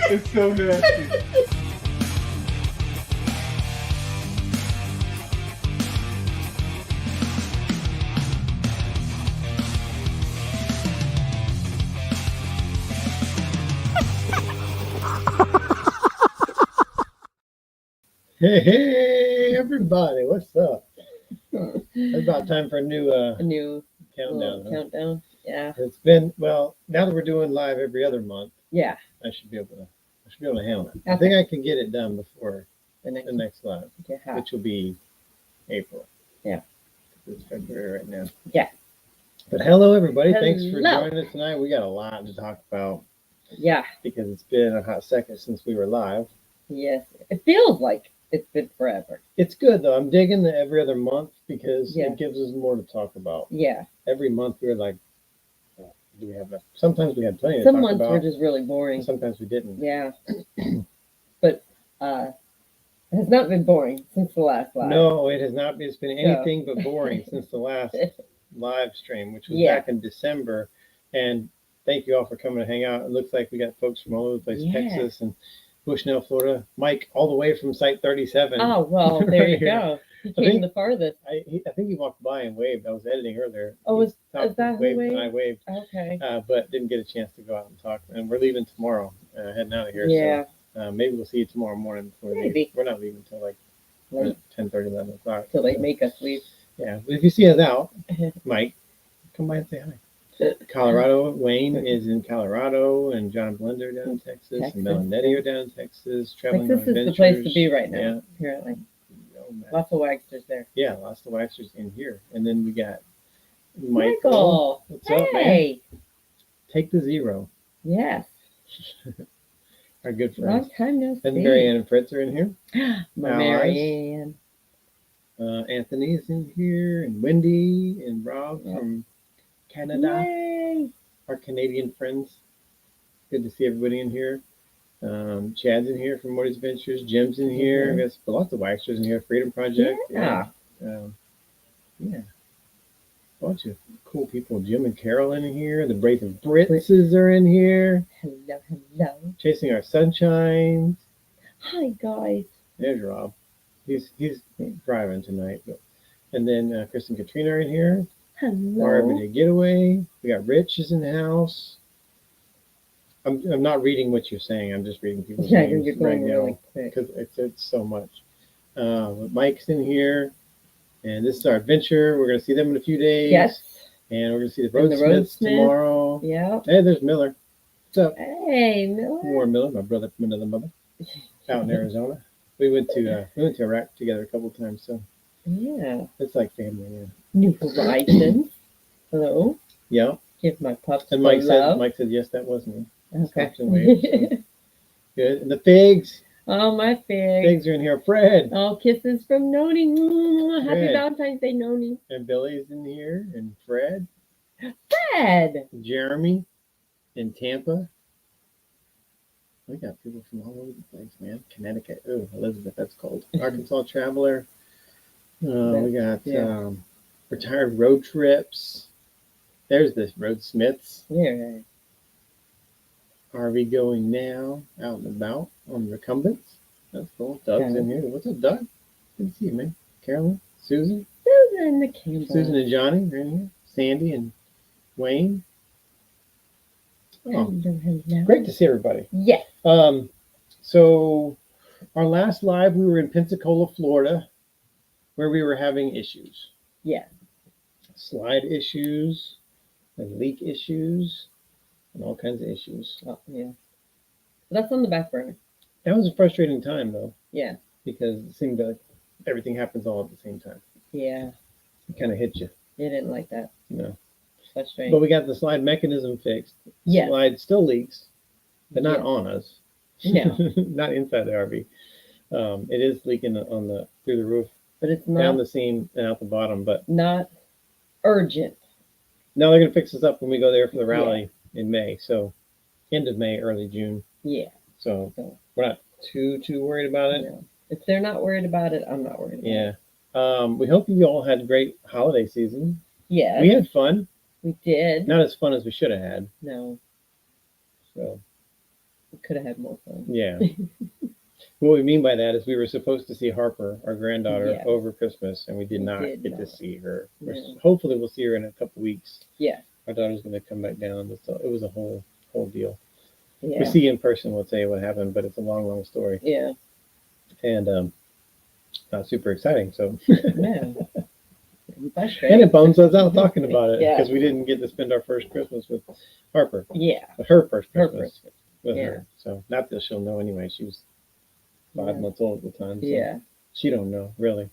It's so nasty. Hey, everybody, what's up? It's about time for a new countdown. Countdown. Yeah. It's been, well, now that we're doing live every other month, Yeah. I should be able to handle it. Okay. I think I can get it done before the next live, which will be April. Yeah. It's February right now. Yeah. But hello, everybody. Thanks for joining us tonight. We got a lot to talk about. Yeah. Because it's been a hot second since we were live. Yes. It feels like it's been forever. It's good, though. I'm digging the every other month because it gives us more to talk about. Yeah. Every month we were like, do we have enough? Sometimes we had plenty to talk about. Some months were just really boring. Sometimes we didn't. Yeah. But it has not been boring since the last live. No, it has not. It's been anything but boring since the last live stream, which was back in December. And thank you all for coming to hang out. It looks like we got folks from all over the place, Texas and Bushnell, Florida. Mike, all the way from Site 37. Oh, well, there you go. He came the farthest. I think he walked by and waved. I was editing earlier. Oh, is that who waved? I waved. Okay. But didn't get a chance to go out and talk. And we're leaving tomorrow, heading out of here. Yeah. So maybe we'll see you tomorrow morning. Maybe. We're not leaving until like 10:30, 11 o'clock. Till they make us leave. Yeah. But if you see us out, Mike, come by and say hi. Colorado, Wayne is in Colorado, and John and Belinda are down in Texas. And Mel and Nettie are down in Texas. Traveling Texas is the place to be right now, apparently. Lots of Wagsters there. Yeah, lots of Wagsters in here. And then we got Michael. What's up, man? Take the zero. Yes. Our good friends. Long time no see. And Marianne and Fritz are in here. Marianne. Anthony is in here, and Wendy and Rob from Canada. Yay. Our Canadian friends. Good to see everybody in here. Chad's in here from Morty's Adventures. Jim's in here. I guess lots of Waxers in here. Freedom Project. Yeah. A bunch of cool people. Jim and Carol in here. The Brave and Britzes are in here. Hello. Chasing Our Sunshines. Hi, guys. There's Rob. He's driving tonight. And then Chris and Katrina are in here. Hello. Our Everyday Getaway. We got Rich is in the house. I'm not reading what you're saying. I'm just reading people's names you're going right really now quick because it's so much. Mike's in here, and this is our adventure. We're going to see them in a few days. Yes. And we're going to see the Roadsmiths tomorrow. Yeah. Hey, there's Miller. What's up? Hey, Miller. Warren Miller, my brother from another mother, out in Arizona. We went to Iraq together a couple of times, so it's like family. Yeah. New Horizons. Hello. Yeah. Give my pups and Mike said yes, that was me. Okay. Good. And the figs. Oh, my figs. Figs are in here. Fred. Oh, kisses from Noni. Happy Valentine's Day, Noni. And Billy's in here. And Fred. Fred. Jeremy in Tampa. We got people from all over the place, man. Connecticut. Oh, Elizabeth, that's cold. Arkansas Traveler. We got Retired Road Trips. There's the Roadsmiths. Yeah. RV Going Now, out and about on recumbents. That's cool. Doug's in here. What's up, Doug? Good to see you, man. Carolyn, Susan. Susan the Campbell. Susan and Johnny are in here. Sandy and Wayne. Oh, hello. Great to see everybody. Yes. So our last live, we were in Pensacola, Florida, where we were having issues. Yeah. Slide issues and leak issues. And all kinds of issues. Oh, yeah. That's on the back burner. That was a frustrating time, though. Yeah. Because it seemed like everything happens all at the same time. Yeah. It kind of hit you. You didn't like that. No. Frustrating. But we got the slide mechanism fixed. Yeah. Slide still leaks, but not on us. No. Not inside the RV. It is leaking through the roof. But it's not. Down the seam and out the bottom, but. Not urgent. No, they're going to fix this up when we go there for the rally. In May, so end of May, early June. Yeah. So we're not too worried about it. No. If they're not worried about it, I'm not worried about it. We hope you all had a great holiday season. Yeah. We had fun. We did. Not as fun as we should have had. No. So Could have had more fun. Yeah. What we mean by that is we were supposed to see Harper, our granddaughter, Yeah. over Christmas, and we did not did get to not. see her. No. Hopefully, we'll see her in a couple weeks. Yeah. Our daughter's going to come back down. So it was a whole deal. Yeah. We see you in person, we'll tell you what happened, but it's a long story. Yeah. And super exciting. So Yeah. and it bums us out talking about it Yeah. because we didn't get to spend our first Christmas with Harper. Yeah. Her first Her Christmas first. with Yeah. her. So not that she'll know anyway. She was 5 months old at the time. So Yeah. she don't know really,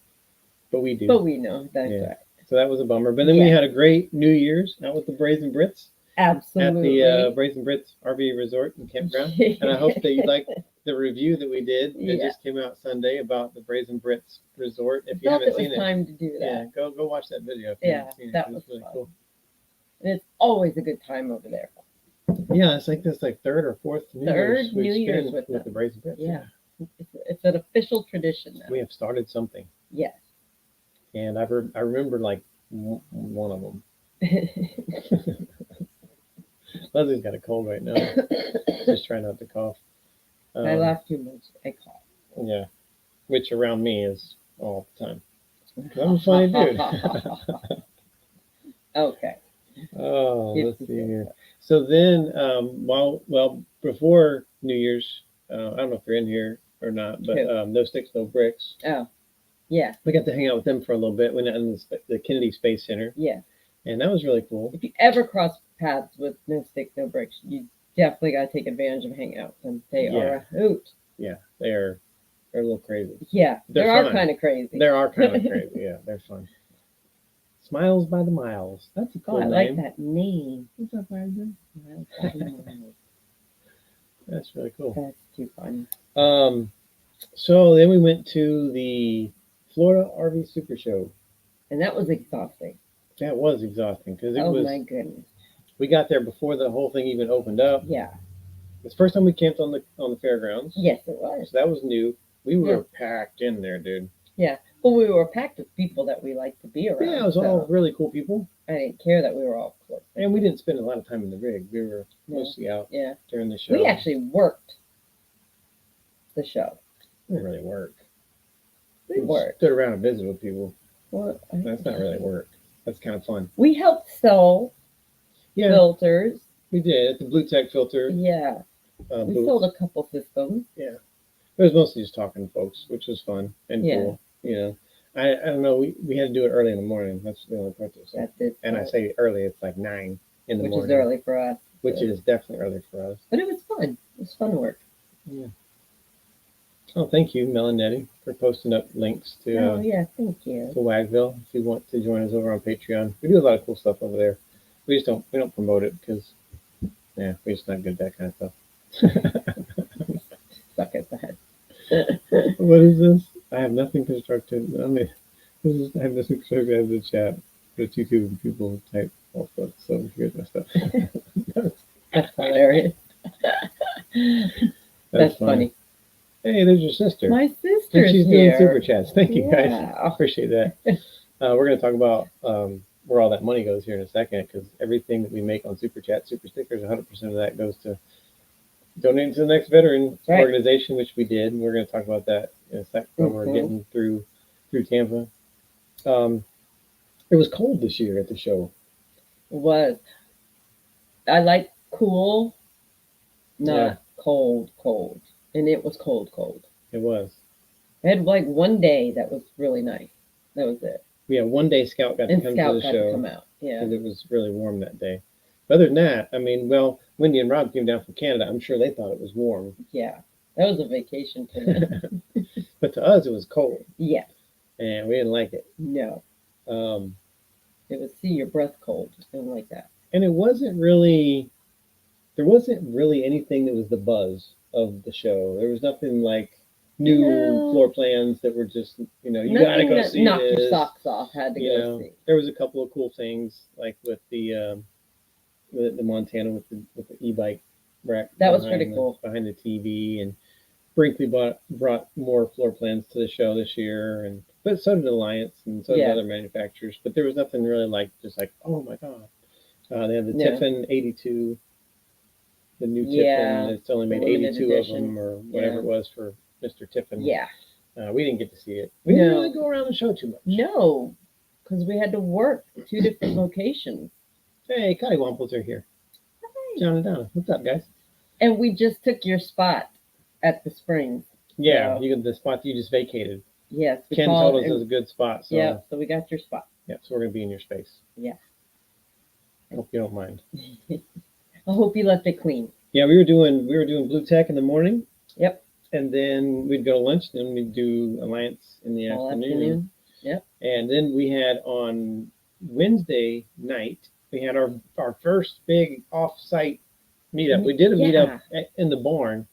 but we do. But we know that's Yeah. right. So that was a bummer. But then we Yeah. had a great New Year's out with the Brazen Brits Absolutely. at the Brazen Brits RV Resort and Campground. And I hope that you liked the review that we did. It Yeah. just came out Sunday about the Brazen Brits Resort. If you Felt haven't it was seen it, time to do that. yeah, go watch that video. If you Yeah, haven't seen it. that It was really fun. cool. And it's always a good time over there. Yeah, it's like this third or fourth New Third Year's New we've Year's spent with them. the Brazen Brits. Yeah. It's an official tradition now. We have started something, Yes. and I remember like one of them. Leslie's got a cold right now. Just try not to cough. I laugh too much. I cough. Yeah, which around me is all the time. I'm a funny dude. Okay. Oh, let's see here. So then, before New Year's, I don't know if they're in here or not, but No Sticks, No Bricks. Oh, yeah. We got to hang out with them for a little bit. Went out in the Kennedy Space Center. Yeah. And that was really cool. If you ever cross paths with No Sticks, No Bricks, you definitely got to take advantage of hanging out with them. They are a hoot. Yeah, they're a little crazy. Yeah, they They're are fun. kind of crazy. They are kind of crazy. Yeah, they're fun. Smiles by the Miles. That's a cool I name. like that name. What's up, Isaac? Smiles by the Miles. That's really cool. That's too funny. So then we went to the Florida RV Super Show. And that was exhausting. That was exhausting because Oh my goodness. we got there before the whole thing even opened up. Yeah. It's the first time we camped on the fairgrounds. Yes, it was. So that was new. We were packed in there, dude. Yeah. Well, we were packed with people that we like to be around. Yeah, it was all really cool people. I didn't care that we were all close. And we didn't spend a lot of time in the rig. We were mostly out during the show. We actually worked the show. We didn't really work. We worked. Stood around and visited with people. Well, That's not really work. That's kind of fun. We helped sell filters. We did. The Blue Tech filter. Yeah. We booth. sold a couple systems. Yeah. It was mostly just talking to folks, which was fun and cool. You know, I don't know. We had to do it early in the morning. That's the only part. That's it. And I say early, it's like 9 in the morning. Which is early for us. Which is definitely early for us. But it was fun. It was fun work. Yeah. Oh, thank you, Melanetti, for posting up links to thank you. to Wagville. If you want to join us over on Patreon, we do a lot of cool stuff over there. We just don't promote it because we're just not good at that kind of stuff. Suck at that. What is this? I have nothing constructive. I mean, I have nothing constructive as the chat. The two people type all stuff. So here's my stuff. That's hilarious. That's funny. Hey, there's your sister. My sister's she's here. doing super chats. Thank you, guys. Wow. Appreciate that. We're going to talk about where all that money goes here in a second, because everything that we make on super chat, super stickers, 100% of that goes to donating to the next veteran organization, which we did. And we're going to talk about that in a second when we're getting through Tampa. It was cold this year at the show. It was. I like cool, not cold. And it was cold. It was. I had like one day that was really nice. That was it. Yeah, one day Scout got to come to the show. To come out. Yeah. Because it was really warm that day. But other than that, I mean, Wendy and Rob came down from Canada. I'm sure they thought it was warm. Yeah. That was a vacation for them. But to us, it was cold. Yeah. And we didn't like it. No. It was see your breath cold. Didn't like that. And there wasn't really anything that was the buzz of the show. There was nothing like new floor plans that were just, you gotta go see knock this. Your socks off. Had to go see. There was a couple of cool things like with the Montana with the e-bike rack. That was pretty cool. Behind the TV, and Brinkley brought more floor plans to the show this year, but so did Alliance and so did other manufacturers. But there was nothing really like oh my god. They had the Tiffin 82. the new Yeah, Tiffin. It's only the made limited 82 edition. of them or whatever Yeah. it was for Mr. Tiffin. Yeah. We didn't get to see it. We didn't No. really go around the show too much. No, because we had to work 2 different locations. Hey, Cottywamples are here. Hi. John and Donna. What's up, guys? And we just took your spot at the Springs. Yeah, So- you got the spot that you just vacated. Yes. We Ken called told us it and- was a good spot. So, Yeah, so we got your spot. yeah, so we're going to be in your space. Yeah. Hope you don't mind. I hope you left it clean. Yeah, we were doing Blue Tech in the morning. Yep. And then we'd go to lunch. Then we'd do Alliance in the All afternoon. afternoon. Yep. And then we had on Wednesday night, we had our first big off-site meetup. We did a meetup in the barn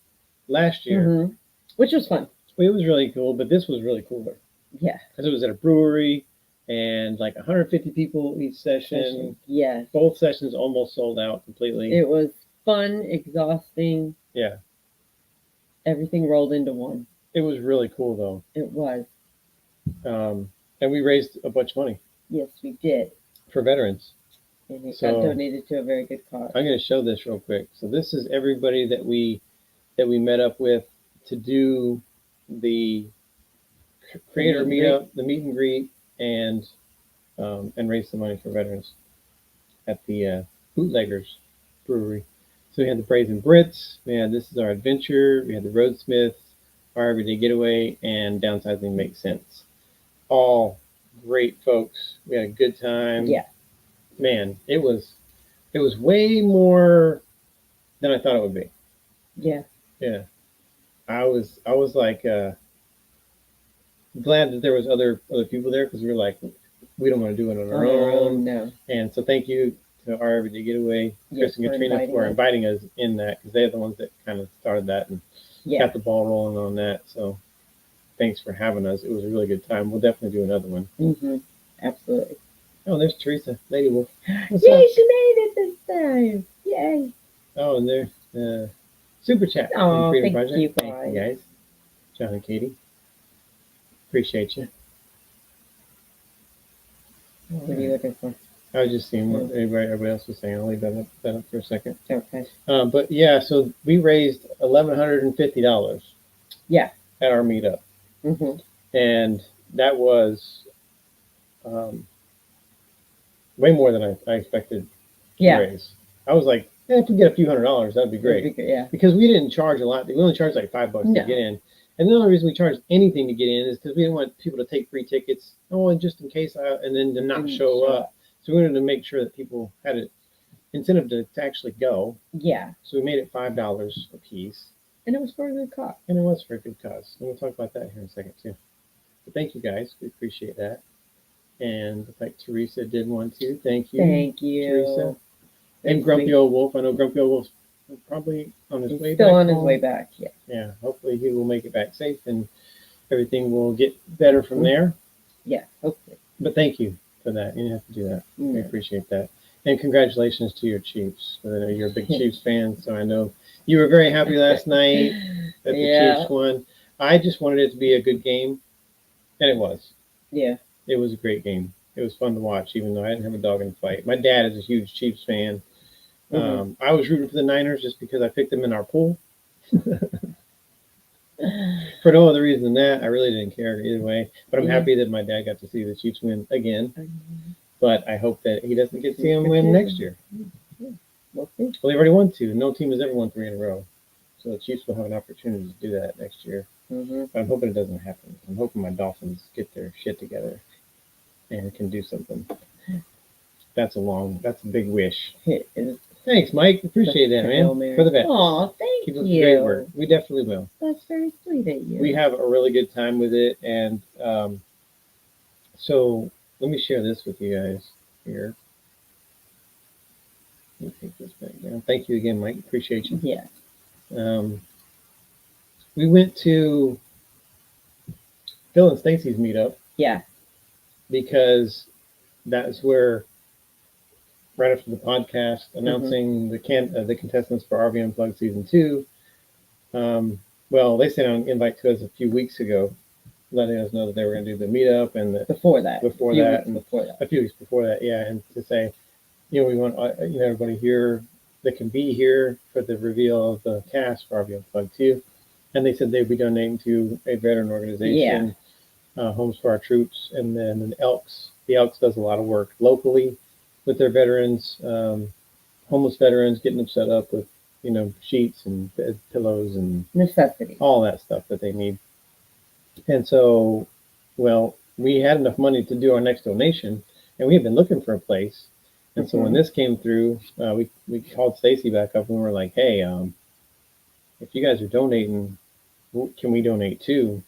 last year. Mhm. Which was fun. It was really cool, but this was really cooler Yeah. because it was at a brewery and like 150 people each session. Yes. Both sessions almost sold out completely. It was fun, exhausting. Yeah. Everything rolled into one. It was really cool though. It was. And we raised a bunch of money Yes, we did. for veterans. And it So- got donated to a very good cause. I'm going to show this real quick. So this is everybody that we met up with to do the creator meet and meetup, the meet and greet, and raise some money for veterans at the Bootleggers Brewery. So we had the Brazen Brits, we had This Is Our Adventure, we had the Roadsmiths, Our Everyday Getaway, and Downsizing Makes Sense. All great folks. We had a good time. Yeah. Man, it was way more than I thought it would be. Yeah. Yeah. I was like glad that there was other people there because we were like, we don't want to do it on our own. No. And so thank you to Our Everyday Getaway, Yes, Chris and for Katrina, inviting for us. inviting us in that because they're the ones that kind of started that and Yeah. got the ball rolling on that. So thanks for having us. It was a really good time. We'll definitely do another one. Mm-hmm. Absolutely. Oh, there's Teresa, Lady Wolf. What's Yay, up? she made it this time. Yay. Oh, and there's Super Chat. Oh, Freedom thank you, Thank you, guys. John and Katie. Appreciate you. What are you looking for? I was just seeing what everybody else was saying. I'll leave that up for a second. Okay. But yeah, so we raised $1,150. Yeah. At our meetup, Mm-hmm. and that was way more than I expected to Yeah. raise. I was like, if we get a few $100s, that'd be great. Yeah. Because we didn't charge a lot. We only charged like $5 No. to get in. And the only reason we charged anything to get in is because we didn't want people to take free tickets. Oh, and just in case, and then to not Didn't show show up. So we wanted to make sure that people had an incentive to actually go. Yeah. So we made it $5 a piece. And it was for a good cause. And it was for a good cause. And we'll talk about that here in a second too. But thank you guys. We appreciate that. And like Teresa did one too. Thank you. Thank you. Teresa. And That's Grumpy sweet. Old Wolf. I know Grumpy Old Wolf's probably on his He's way still back on his home. way back. Yeah. Yeah. Hopefully he will make it back safe and everything will get better from there. Yeah. Hopefully. But thank you for that. You didn't have to do that. We Mm. appreciate that. And congratulations to your Chiefs. I know you're a big Chiefs fan, so I know you were very happy last night that the Yeah. Chiefs won. I just wanted it to be a good game, and it was. Yeah. It was a great game. It was fun to watch, even though I didn't have a dog in the fight. My dad is a huge Chiefs fan. Mhm. I was rooting for the Niners just because I picked them in our pool. For no other reason than that, I really didn't care either way. But I'm Yeah. happy that my dad got to see the Chiefs win again. But I hope that he doesn't get to see them win next year. We'll see. Well, they already won 2. No team has ever won 3 in a row. So the Chiefs will have an opportunity to do that next year. Mm-hmm. But I'm hoping it doesn't happen. I'm hoping my Dolphins get their shit together and can do something. That's a big wish. Thanks, Mike. Appreciate that, man. For the bet. Oh, thank Keep up the you. great work. We definitely will. That's very sweet of you. We have a really good time with it. And so let me share this with you guys here. Let me take this back down. Thank you again, Mike. Appreciate you. Yeah. We went to Phil and Stacy's meetup Yeah. because that's where, right after the podcast announcing the contestants for RV Unplugged Season 2, well, they sent out an invite to us a few weeks ago, letting us know that they were going to do the meetup and Before that. Before Few that, weeks and- Before that. a few weeks before that, yeah, and to say, we want everybody here that can be here for the reveal of the cast for RV Unplugged 2. And they said they'd be donating to a veteran organization, Homes for Our Troops, and then the Elks. The Elks does a lot of work locally with their veterans, homeless veterans, getting them set up with, sheets and bed pillows and necessities, all that stuff that they need. And so, well, we had enough money to do our next donation, and we had been looking for a place. And so when this came through, we called Stacy back up and we were like, hey, if you guys are donating, can we donate too?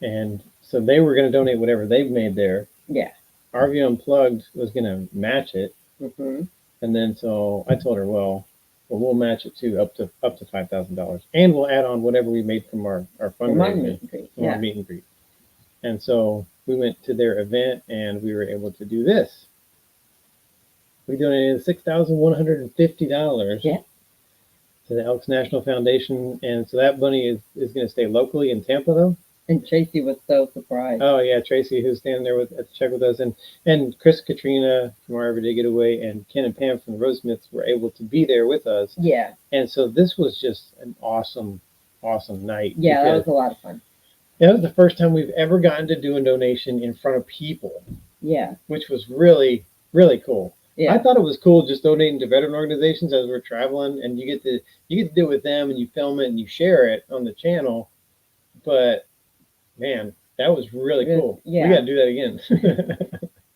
And so they were going to donate whatever they've made there. Yeah. RV Unplugged was going to match it. Mm-hmm. And then so I told her, well, we'll match it too, up to $5,000, and we'll add on whatever we made from our fundraising, our meet and greet. And so we went to their event, and we were able to do this. We donated $6,150 to the Elks National Foundation, and so that money is going to stay locally in Tampa, though. And Tracy was so surprised. Oh yeah, Tracy, who's standing there at the check with us, and Chris, Katrina from our Everyday Getaway, and Ken and Pam from the Rosemiths were able to be there with us. Yeah. And so this was just an awesome night. Yeah, that was a lot of fun. That was the first time we've ever gotten to do a donation in front of people. Yeah. Which was really, really cool. Yeah. I thought it was cool just donating to veteran organizations as we're traveling, and you get to do it with them, and you film it and you share it on the channel. But man, that was really cool. Yeah. We got to do that again.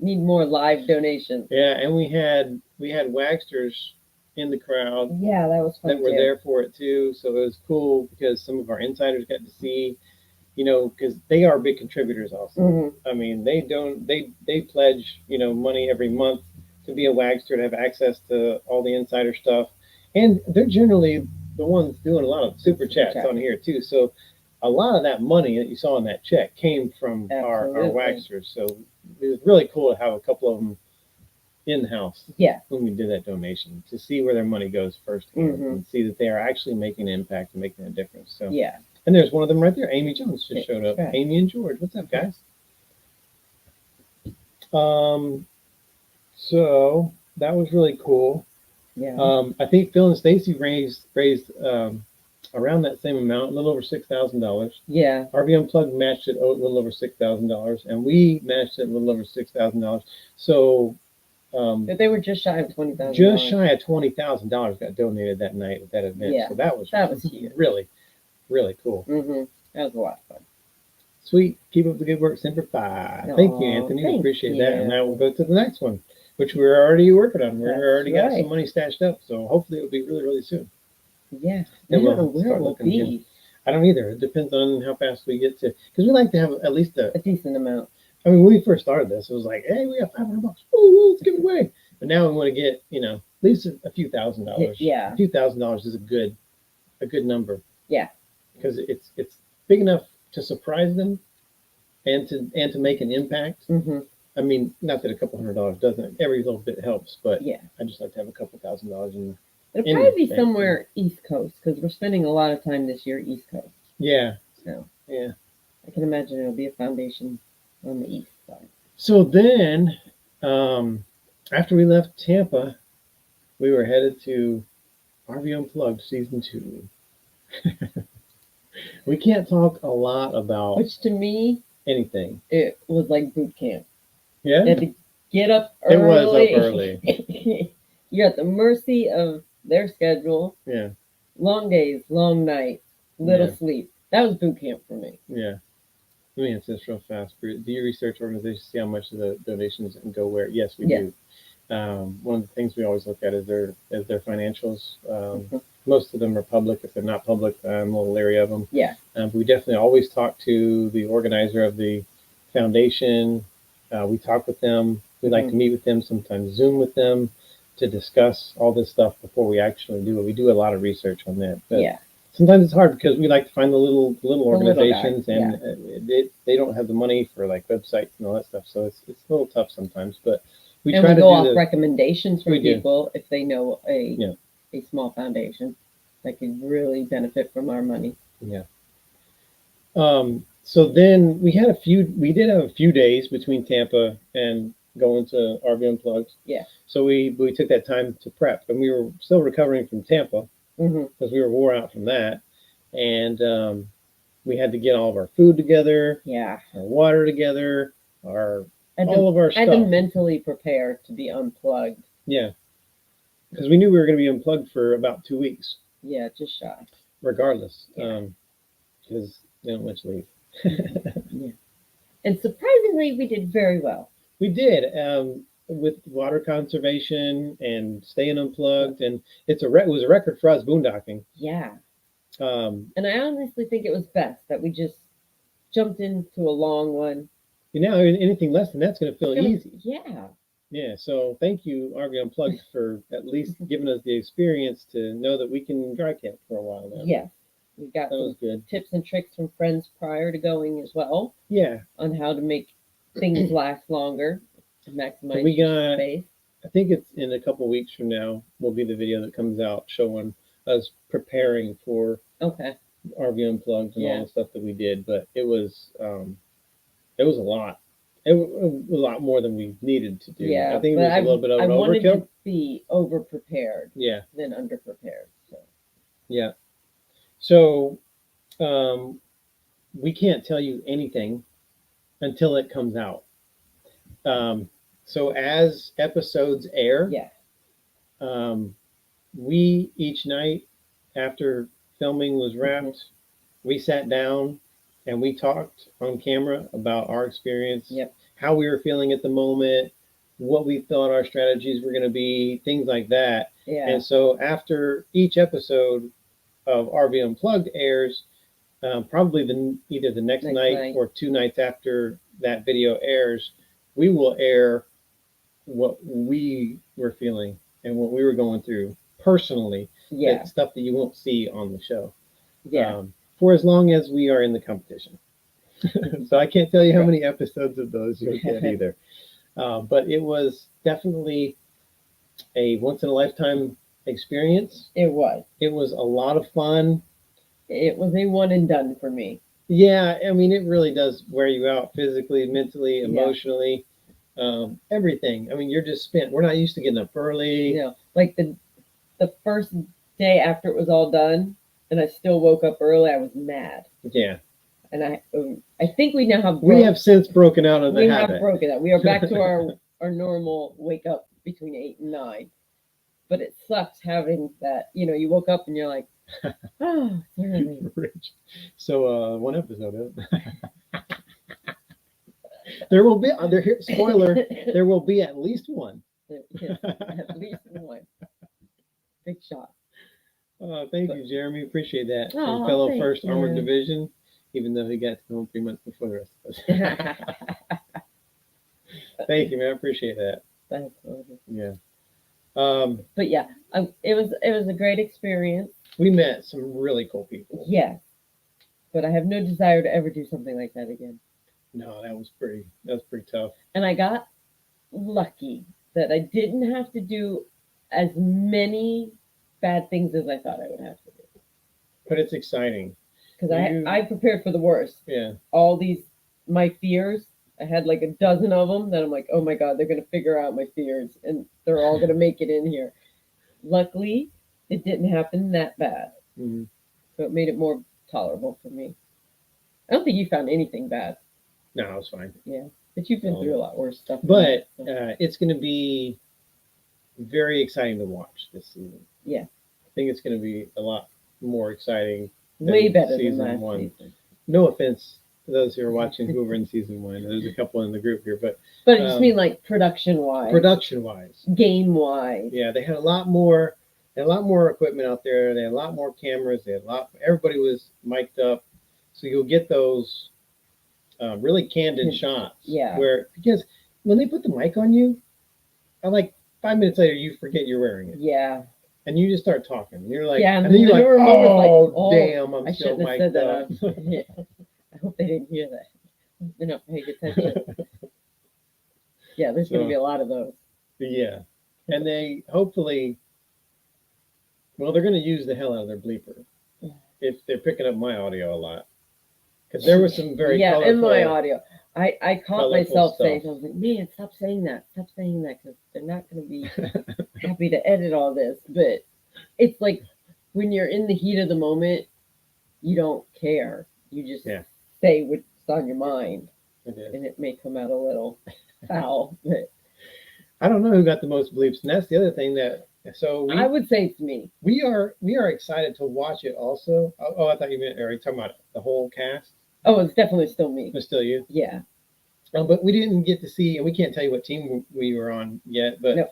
Need more live donations. Yeah, and we had Wagsters in the crowd. Yeah, that was fun. That were there for it too. So it was cool because some of our insiders got to see, because they are big contributors also. Mm-hmm. I mean, they pledge, money every month to be a Wagster, to have access to all the insider stuff. And they're generally the ones doing a lot of super chats on here too. So a lot of that money that you saw in that check came from our Wagsters. So it was really cool to have a couple of them in the house when we did that donation, to see where their money goes firsthand and see that they are actually making an impact and making a difference. So and there's one of them right there. Amy Jones just showed up. Right. Amy and George. What's up, guys? So that was really cool. Yeah. I think Phil and Stacy raised around that same amount, a little over $6,000. Yeah. RV Unplugged matched it a little over $6,000, and we matched it a little over $6,000. So but they were just shy of $20,000. Just shy of $20,000 got donated that night at that event. Yeah. So that was huge. Really, really cool. Mm-hmm. That was a lot of fun. Sweet. Keep up the good work, Semper Fi. Thank you, Anthony. Appreciate that. And now we'll go to the next one, which we're already working on. We're already got some money stashed up, so hopefully it'll be really, really soon. Yeah. I don't know where it will be. Again. I don't either. It depends on how fast we get to, because we like to have at least a decent amount. I mean, when we first started this, it was like, hey, we got $500. Woo, let's give it away. But now we want to get, at least a few $1,000s. Yeah. A few $1,000s is a good number. Yeah. Because it's big enough to surprise them and to make an impact. Mm-hmm. I mean, not that a couple $100 doesn't. Every little bit helps, but yeah, I just like to have a couple $1,000 in. It'll probably be somewhere East Coast, because we're spending a lot of time this year East Coast. Yeah. So yeah, I can imagine it'll be a foundation on the east side. So then, after we left Tampa, we were headed to RV Unplugged Season 2. We can't talk a lot about, which to me, anything. It was like boot camp. Yeah. You had to get up early. It was up early. You're at the mercy of their schedule. Yeah. Long days, long nights, little sleep. That was boot camp for me. Yeah. Let me answer this real fast. Do you research organizations, see how much of the donations and go where? Yes, we do. One of the things we always look at is their financials. Most of them are public. If they're not public, I'm a little leery of them. Yeah. But we definitely always talk to the organizer of the foundation. We talk with them. We like to meet with them, sometimes Zoom with them, to discuss all this stuff before we actually do it. We do a lot of research on that. But sometimes it's hard because we like to find the little organizations, and they don't have the money for like websites and all that stuff. So it's a little tough sometimes. But we try to go off recommendations from people if they know a small foundation that could really benefit from our money. Yeah. So then we did have a few days between Tampa and going to RV Unplugged. Yeah. So we took that time to prep, and we were still recovering from Tampa Mm-hmm. because we were wore out from that, and we had to get all of our food together, Yeah. our water together, all all of our I had to stuff. mentally prepare to be unplugged. Yeah, because we knew we were going to be unplugged for about 2 weeks. Yeah, just shy. Regardless, Yeah. because they don't let you leave. Yeah. And surprisingly, we did very well. We did with water conservation and staying unplugged, and it was a record for us boondocking. Yeah. And I honestly think it was best that we just jumped into a long one. You know, anything less than that's going to feel easy. Yeah. Yeah. So thank you, RV Unplugged, for at least giving us the experience to know that we can dry camp for a while now. Yes. We got some good tips and tricks from friends prior to going as well. Yeah. On how to make things last longer, to maximize space. I think it's in a couple weeks from now will be the video that comes out showing us preparing for RV Unplugged and all the stuff that we did. But it was a lot. It was a lot more than we needed to do. Yeah, I think it was a little bit of an overkill. I wanted to be over prepared. Yeah. Than under prepared. So. Yeah. So we can't tell you anything until it comes out. So as episodes air, we each night after filming was wrapped, we sat down and we talked on camera about our experience, how we were feeling at the moment, what we thought our strategies were going to be, things like that. Yeah. And so after each episode of RV Unplugged airs, probably either the next night or 2 nights after that video airs, we will air what we were feeling and what we were going through personally. Yeah. Stuff that you won't see on the show. Yeah. For as long as we are in the competition. So I can't tell you how many episodes of those you'll get either. But it was definitely a once in a lifetime experience. It was. It was a lot of fun. It was a one and done for me. Yeah, I mean, it really does wear you out physically, mentally, emotionally, everything. I mean, you're just spent. We're not used to getting up early. Yeah, like the first day after it was all done, and I still woke up early. I was mad. Yeah. And I think we now have. We have since broken out of the habit. We have broken out. We are back to our normal wake up between 8 and 9. But it sucks having that. You know, you woke up and you're like, oh, Rich. So one episode. There will be spoiler. There will be at least one. Yes, at least one. Big shot. Thank you, Jeremy. Appreciate that. From fellow First Armored Division, even though he got to home 3 months before the rest of us. Thank you, man. I appreciate that. That's awesome. Yeah. But yeah, it was a great experience. We met some really cool people. Yes, but I have no desire to ever do something like that again. No, that was pretty tough. And I got lucky that I didn't have to do as many bad things as I thought I would have to do. But it's exciting. Because I prepared for the worst. Yeah. All my fears, I had like a dozen of them that I'm like, oh my God, they're going to figure out my fears and they're all going to make it in here. Luckily, it didn't happen that bad. Mm-hmm. So it made it more tolerable for me. I don't think you found anything bad. No, it was fine. Yeah. But you've been through a lot worse stuff. But it's going to be very exciting to watch this season. Yeah. I think it's going to be a lot more exciting. Way better than last season. No offense to those who are watching who were in season 1. There's a couple in the group here, but I just mean like production wise, game wise. Yeah, they had a lot more equipment out there. They had a lot more cameras. Everybody was mic'd up, so you'll get those really candid shots. Yeah, because when they put the mic on you, like 5 minutes later, you forget you're wearing it. Yeah. And you just start talking. You're like, yeah, and then you're like, oh, damn, I'm still mic'd up. I hope they didn't hear that. They're not paying attention. Yeah, there's going to be a lot of those. Yeah. And they hopefully, they're going to use the hell out of their bleeper if they're picking up my audio a lot. Because there was some very colorful. Yeah, in my audio. I caught Colorful myself saying, stuff. I was like, man, stop saying that, because they're not going to be happy to edit all this. But it's like when you're in the heat of the moment, you don't care. You just Yeah. say what's on your mind, It is. and it may come out a little foul. But I don't know who got the most bleeps, and that's the other thing that. So I would say it's me. we are excited to watch it. Also, oh, I thought you meant. Are you talking about the whole cast? Oh, it's definitely still me. It's still you. Yeah. But we didn't get to see, and we can't tell you what team we were on yet. But No.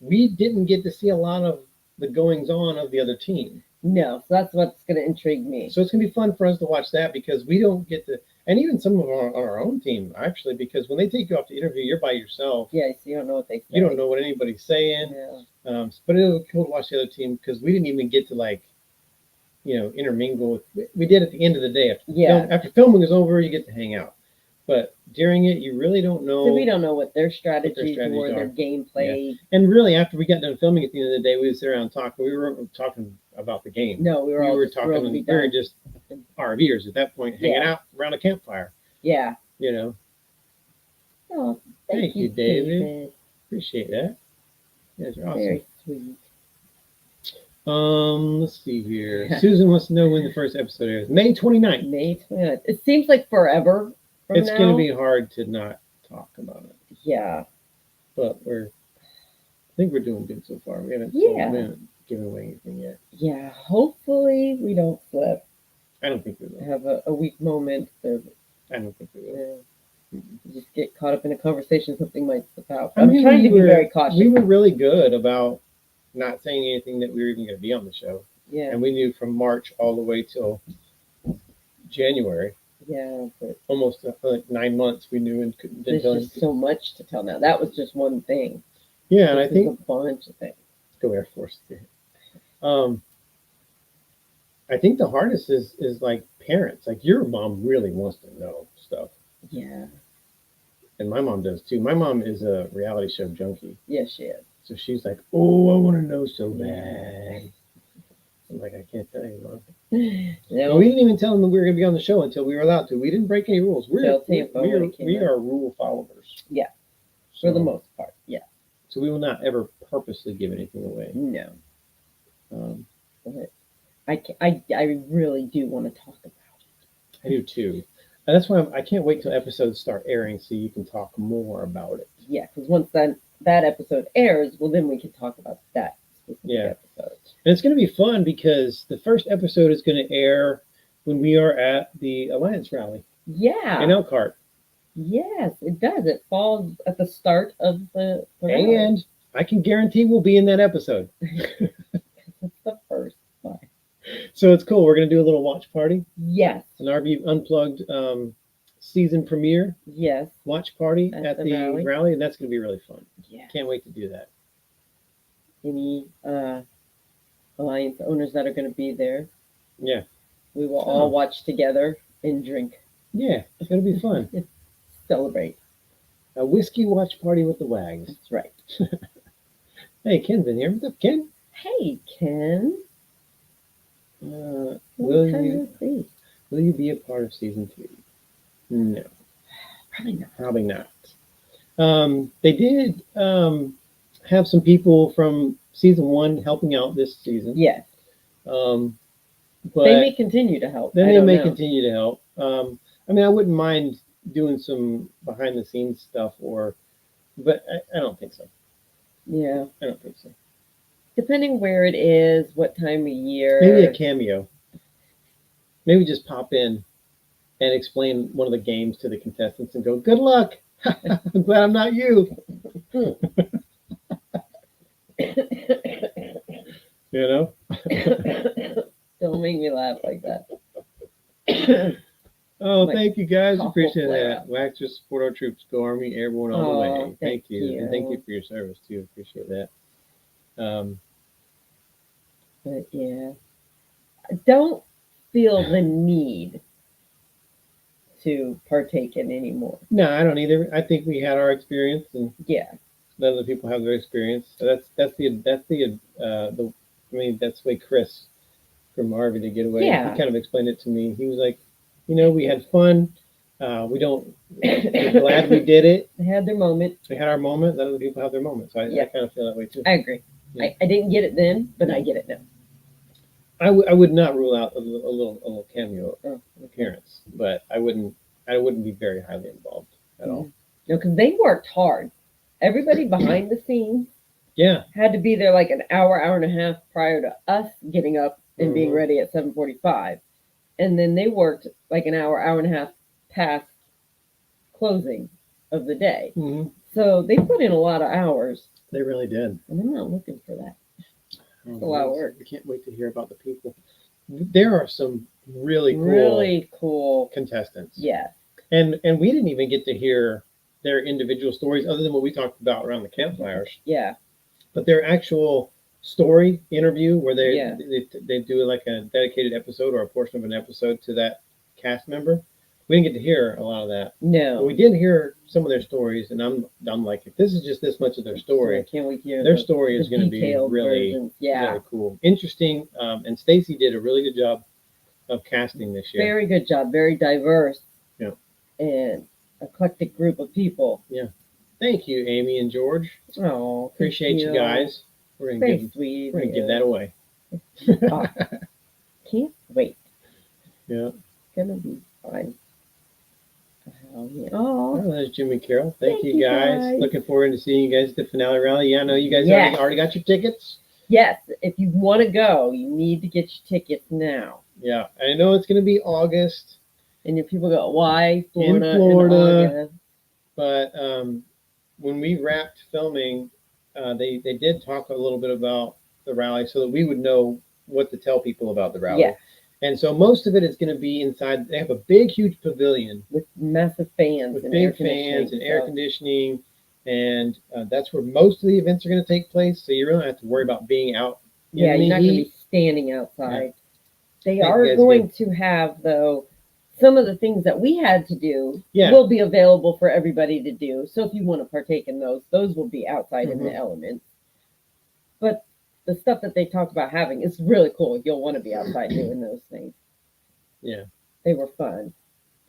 we didn't get to see a lot of the goings on of the other team. No, so that's what's going to intrigue me. So it's gonna be fun for us to watch that because we don't get to, and even some of our own team actually, because when they take you off the interview, you're by yourself. Yeah, so you don't know what they say. You don't know what anybody's saying. Yeah. But it was cool to watch the other team because we didn't even get to intermingle with. We did at the end of the day. After filming is over, you get to hang out. But during it, you really don't know. So we don't know what their strategies strategies were, their are. gameplay. And really, after we got done filming at the end of the day, we would sit around and talk. We weren't talking about the game. No, we were all just thrilled to be We were done. just RVers at that point, hanging out around a campfire. Yeah. You know. Oh, Thank you, David. Appreciate that. You guys are awesome. Very sweet. Let's see here. Susan wants to know when the first episode is. May 29th. May 29th. It seems like forever from It's now. going to be hard to not talk about it. Yeah. But I think we're doing good so far. We haven't given away anything yet. Yeah. Hopefully we don't slip. I don't think we will. Have a weak moment. I don't think we will. Just get caught up in a conversation, something might slip out. I mean, I'm trying to be very cautious. We were really good about not saying anything that we were even going to be on the show. Yeah. And we knew from March all the way till January. Yeah, but almost like 9 months we knew and couldn't. There's just so much to tell now. That was just one thing. Yeah, and I think a bunch of things. Go Air Force. I think the hardest is like parents. Like your mom really wants to know stuff. Yeah. And my mom does too. My mom is a reality show junkie. Yes, she is. So she's like, "Oh, I want to know so bad." I'm like, "I can't tell you, Mom." No. We didn't even tell them that we were going to be on the show until we were allowed to. We didn't break any rules. We are rule followers. Yeah, so, for the most part. Yeah. So we will not ever purposely give anything away. No. But I really do want to talk about it. I do too. And that's why I can't wait till episodes start airing so you can talk more about it. Yeah, because once that episode airs, well, then we can talk about that specific episode. And it's going to be fun because the first episode is going to air when we are at the Alliance rally. Yeah. In Elkhart. Yes, it does. It falls at the start of the rally. And I can guarantee we'll be in that episode. It's the first one. So it's cool. We're going to do a little watch party. Yes. An RV Unplugged season premiere. Yes. Watch party at the rally. And that's going to be really fun. Yeah. Can't wait to do that. Any Alliance owners that are going to be there. Yeah. We will all watch together and drink. Yeah, it's going to be fun. Celebrate. A whiskey watch party with the Waggs. That's right. Hey, Ken's in here. What's up, Ken? Hey, Ken. Will you be a part of season 3? No. Probably not. They did have some people from season 1 helping out this season. Yes. But they may continue to help. Then they may continue to help. I mean, I wouldn't mind doing some behind the scenes stuff, but I don't think so. Yeah. I don't think so. Depending where it is, what time of year. Maybe a cameo. Maybe just pop in and explain one of the games to the contestants and go, "Good luck. I'm glad I'm not you." You know? Don't make me laugh like that. Oh, thank you guys. Appreciate that. Wax to support our troops. Go Army, Airborne all the way. Thank you. And thank you for your service too. Appreciate that. But yeah, I don't feel the need to partake in anymore. No, I don't either. I think we had our experience, and let other people have their experience. So that's the way Chris from Harvey to get away. He kind of explained it to me. He was like, we had fun. We don't. We're glad we did it. They had their moment. We had our moment. Let other people have their moment. So I kind of feel that way too. I agree. Yeah. I didn't get it then, but I get it now. I would not rule out a little cameo appearance, but I wouldn't be very highly involved at all. No, because they worked hard. Everybody behind the scenes had to be there like an hour and a half prior to us getting up and being ready at 7:45. And then they worked like an hour and a half past closing of the day. So they put in a lot of hours. They really did. And I'm not looking for that. It's a lot of work. I can't wait to hear about the people. There are some really cool contestants. Yeah. And we didn't even get to hear their individual stories other than what we talked about around the campfires. Yeah. But their actual story interview where they do like a dedicated episode or a portion of an episode to that cast member. We didn't get to hear a lot of that. No. But we did hear some of their stories, and I'm like, if this is just this much of their story, I can't wait to hear their story is going to be really cool. Interesting. And Stacy did a really good job of casting this year. Very good job. Very diverse. Yeah. And eclectic group of people. Yeah. Thank you, Amy and George. Oh, appreciate you guys. We're gonna give that away. Can't wait. Yeah. It's gonna be fine. Oh, there's Jimmy Carroll. Thank you guys. Looking forward to seeing you guys at the finale rally. Yeah, I know you guys already got your tickets. Yes. If you want to go, you need to get your tickets now. Yeah. I know it's going to be August. And if people go, why Florida? In Florida. But when we wrapped filming, they did talk a little bit about the rally so that we would know what to tell people about the rally. Yeah. And so most of it is going to be inside. They have a big, huge pavilion with massive fans, with big fans and air conditioning, and that's where most of the events are going to take place. So you really don't have to worry about being out. Yeah, you're not going to be standing outside. Yeah. They are going to have though some of the things that we had to do will be available for everybody to do. So if you want to partake in those will be outside in the elements. But the stuff that they talked about having is really cool. You'll want to be outside doing those things. Yeah. They were fun.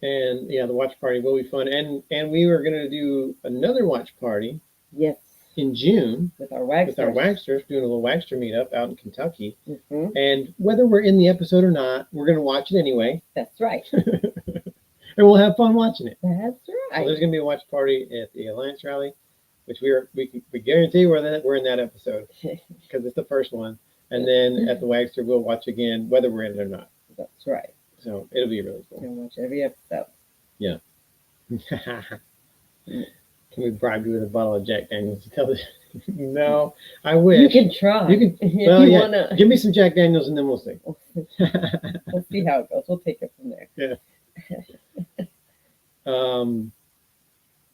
And the watch party will be fun. And we were going to do another watch party. Yes. In June. With our Wagsters. Doing a little Wagster meetup out in Kentucky. And whether we're in the episode or not, we're going to watch it anyway. That's right. And we'll have fun watching it. That's right. So there's going to be a watch party at the Alliance Rally, which we guarantee we're in that episode because it's the first one. And then at the Wagster, we'll watch again, whether we're in it or not. That's right. So it'll be really cool. You'll watch every episode. Yeah. Can we bribe you with a bottle of Jack Daniels to tell us? No, I wish. You can try. You can. Well, yeah. Give me some Jack Daniels and then we'll see. We'll see how it goes. We'll take it from there. Yeah.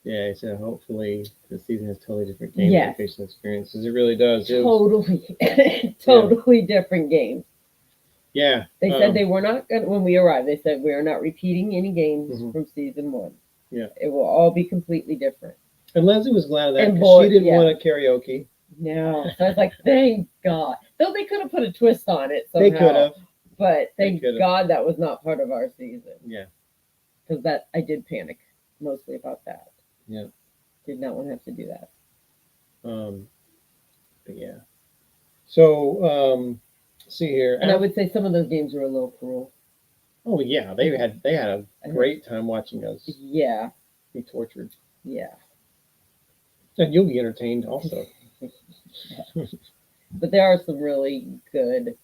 Yeah, so hopefully the season has totally different gamification experiences. It really does. Totally different games. Yeah. They said they were not going to, when we arrived, they said we are not repeating any games from season 1. Yeah. It will all be completely different. And Leslie was glad of that because she didn't want a karaoke. No. So I was like, thank God. Though they could have put a twist on it somehow. They could have. But thank God that was not part of our season. Yeah. Because I did panic mostly about that. Yeah. Did not want to have to do that. But yeah. So see here. And I would say some of those games were a little cruel. Oh yeah, they had a great time watching us. Yeah. Be tortured. Yeah. And you'll be entertained also. But there are some really good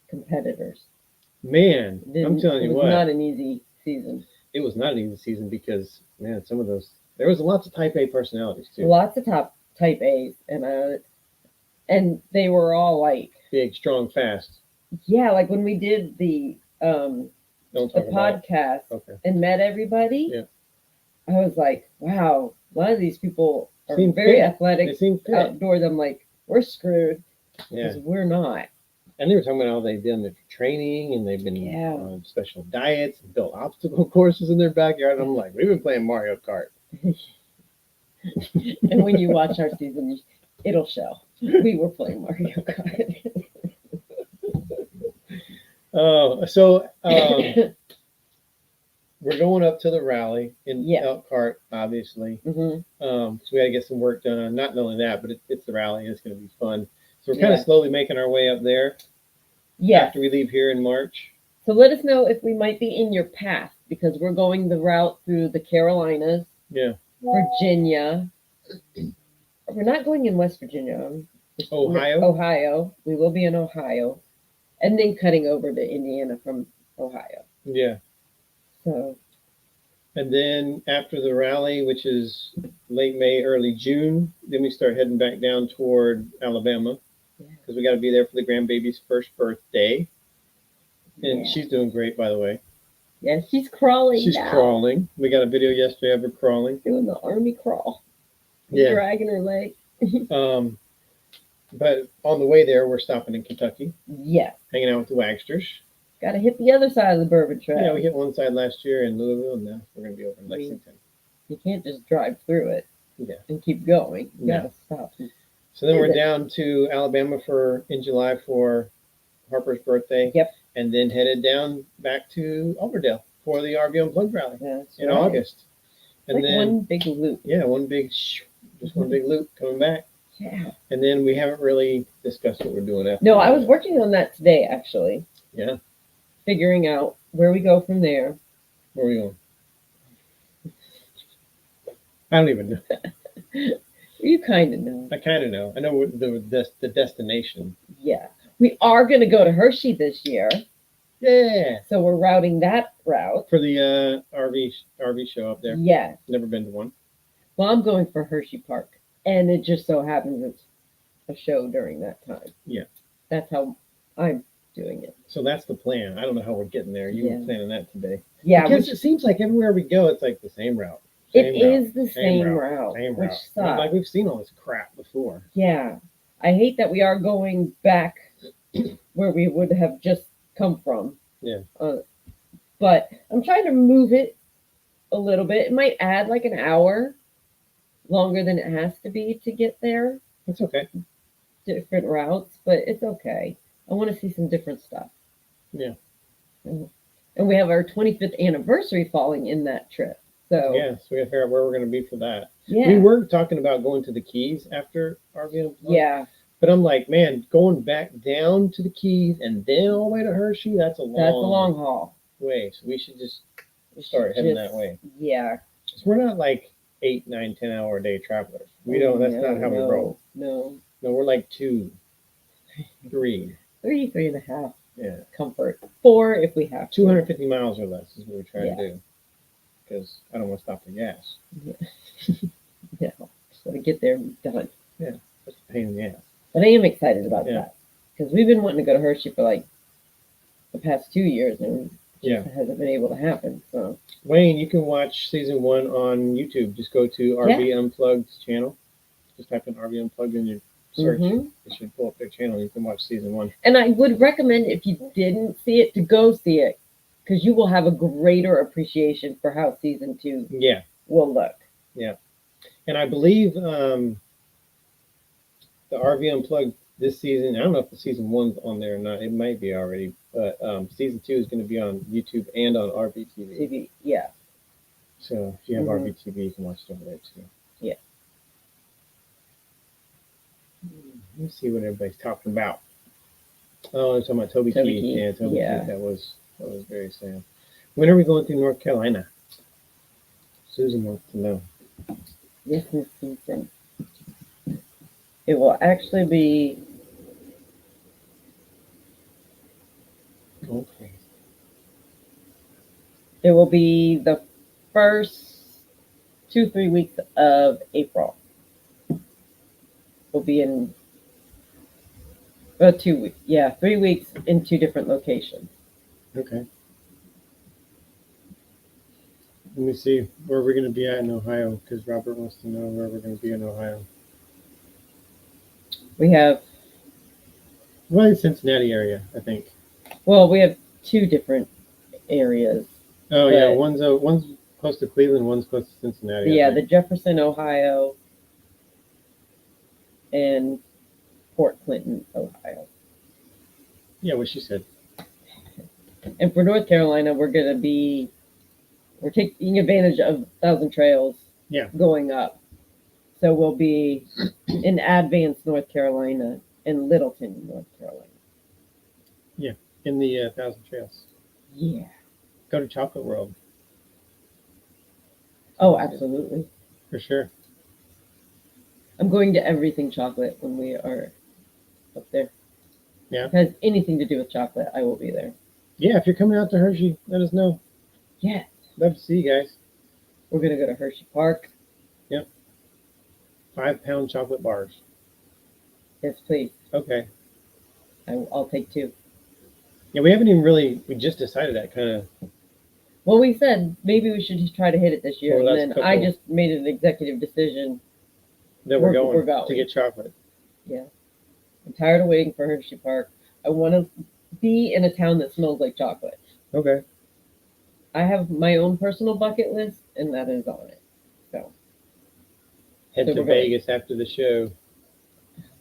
competitors. Man, I'm telling you what. It was not an easy season. It was not an easy season because, man, some of those, there was lots of type A personalities too. Lots of type A's. And they were all like. Big, strong, fast. Yeah, like when we did the podcast and met everybody, I was like, wow, a lot of these people are very athletic. They seem fit. Outdoors. I'm like, we're screwed because we're not. And they were talking about how they've done their training and they've been on special diets and built obstacle courses in their backyard. And I'm like, we've been playing Mario Kart. And when you watch our season, it'll show. We were playing Mario Kart. we're going up to the rally in Yeah. Elkhart, obviously. Hmm. So we got to get some work done. Not only that, but it's the rally. It's going to be fun. So we're kind of Yeah. slowly making our way up there Yes. after we leave here in March. So let us know if we might be in your path because we're going the route through the Carolinas, Yeah. Virginia. We're not going in West Virginia. Ohio. Ohio. We will be in Ohio. And then cutting over to Indiana from Ohio. Yeah. So. And then after the rally, which is late May, early June, then we start heading back down toward Alabama because we got to be there for the grandbaby's first birthday. And she's doing great, by the way. Yeah, she's crawling. She's crawling. We got a video yesterday of her crawling. Doing the army crawl. Yeah. Dragging her leg. But on the way there, we're stopping in Kentucky. Yeah. Hanging out with the Wagsters. Got to hit the other side of the bourbon trail. Yeah, we hit one side last year in Louisville, and now we're going to be over in Lexington. You can't just drive through it. Yeah. And keep going. You No. got to stop. So then we're down to Alabama in July for Harper's birthday. Yep. And then headed down back to Alberdale for the RV Unplugged rally in right. August. And like then one big loop. Yeah, one big loop coming back. Yeah. And then we haven't really discussed what we're doing after. No, I was working on that today, actually. Yeah. Figuring out where we go from there. Where are we going? I don't even know. You kind of know. I kind of know. I know the destination. Yeah. We are going to go to Hershey this year. Yeah. So we're routing that route. For the RV show up there. Yeah. Never been to one. Well, I'm going for Hershey Park. And it just so happens it's a show during that time. Yeah. That's how I'm doing it. So that's the plan. I don't know how we're getting there. You were planning that today. Yeah. Because it seems like everywhere we go, it's like the same route. It is the same route. Which sucks. Like we've seen all this crap before. Yeah. I hate that we are going back where we would have just come from. Yeah. But I'm trying to move it a little bit. It might add like an hour longer than it has to be to get there. That's okay. Different routes, but it's okay. I want to see some different stuff. Yeah. And we have our 25th anniversary falling in that trip. So yeah, so we got to figure out where we're going to be for that. Yeah. We were talking about going to the Keys after RV Unplugged. Yeah. But I'm like, man, going back down to the Keys and then all the way to Hershey, that's a long haul way. So we should just start heading that way. Yeah. So we're not like 8, 9, 10 hour a day travelers. We don't. That's not how we roll. No, we're like 2, 3. 3.5. Yeah. Comfort. 4 if we have to. 250 miles or less is what we try to do. Because I don't want to stop for gas. Yeah. Just want to get there and be done. Yeah. That's a pain in the ass. But I am excited about that. Because we've been wanting to go to Hershey for like the past 2 years and it hasn't been able to happen. So Wayne, you can watch season 1 on YouTube. Just go to RV Unplugged's channel. Just type in RV Unplugged in your search. It should pull up their channel. You can watch season 1. And I would recommend if you didn't see it to go see it. Because you will have a greater appreciation for how season 2 will look. Yeah. And I believe the RV Unplugged this season, I don't know if the season 1's on there or not. It might be already. But season 2 is going to be on YouTube and on RVTV. Yeah. So if you have RVTV, you can watch it over there too. Yeah. Let's see what everybody's talking about. Oh, they're talking about Toby Keith. Yeah, Toby Keith. That was very sad. When are we going through North Carolina? Susan wants to know. This is season. It will actually be. Okay. It will be the first 2-3 weeks of April. We'll be in 2 weeks. Yeah, 3 weeks in 2 different locations. Okay. Let me see where we're going to be at in Ohio, because Robert wants to know where we're going to be in Ohio. We have. Well, in Cincinnati area, I think. Well, we have 2 different areas. Oh, yeah. One's close to Cleveland, one's close to Cincinnati. Yeah, the Jefferson, Ohio, and Fort Clinton, Ohio. Yeah, what she said. And for North Carolina, we're going to be We're taking advantage of Thousand Trails Yeah. going up. So we'll be in Advance, North Carolina, and Littleton, North Carolina. In the Thousand Trails. Yeah. Go to Chocolate World. Oh, absolutely. For sure. I'm going to everything chocolate when we are up there. Yeah. If it has anything to do with chocolate, I will be there. Yeah, if you're coming out to Hershey, let us know. Yeah. Love to see you guys. We're going to go to Hershey Park. 5-pound chocolate bars. Yes, please. Okay. I'll take 2. Yeah, we haven't even really, we just decided that kind of. Well, we said maybe we should just try to hit it this year. Well, And that's then I couple- just made an executive decision. That We're we're going. to get chocolate. I'm tired of waiting for Hershey Park. I want to be in a town that smells like chocolate. Okay. I have my own personal bucket list, and that is on it. So, Head So to we're going. Vegas after the show.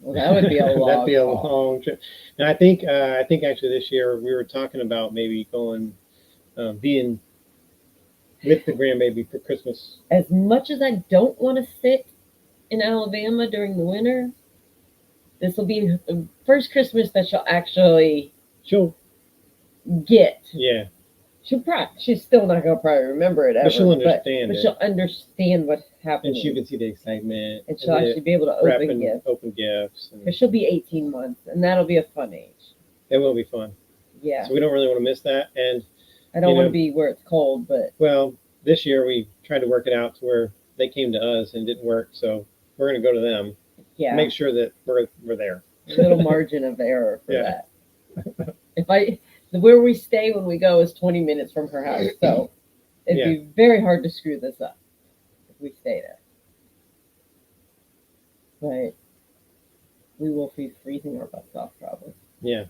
well, that would be a long That'd be a haul. long trip. And I think actually this year we were talking about maybe going, being with the grandbaby for Christmas. As much as I don't want to sit in Alabama during the winter, this will be the first Christmas that she'll actually get. Yeah, She's still not gonna probably remember it ever, but she'll understand but it. she'll understand what's happening, And she can see the excitement. and she'll actually be able to open wrapping gifts. open gifts. And Because she'll be 18 months, and that'll be a fun age. it will be fun. Yeah, So we don't really want to miss that. And I don't you want know- to be where it's cold, but well, this year we tried to work it out to where they came to us and it didn't work. So we're going to go to them. yeah, Make sure that we're there. a little margin of error for Yeah. that. Where we stay when we go is 20 minutes from her house, so it'd be very hard to screw this up if we stay there. But we will be freezing our butts off probably. Yeah.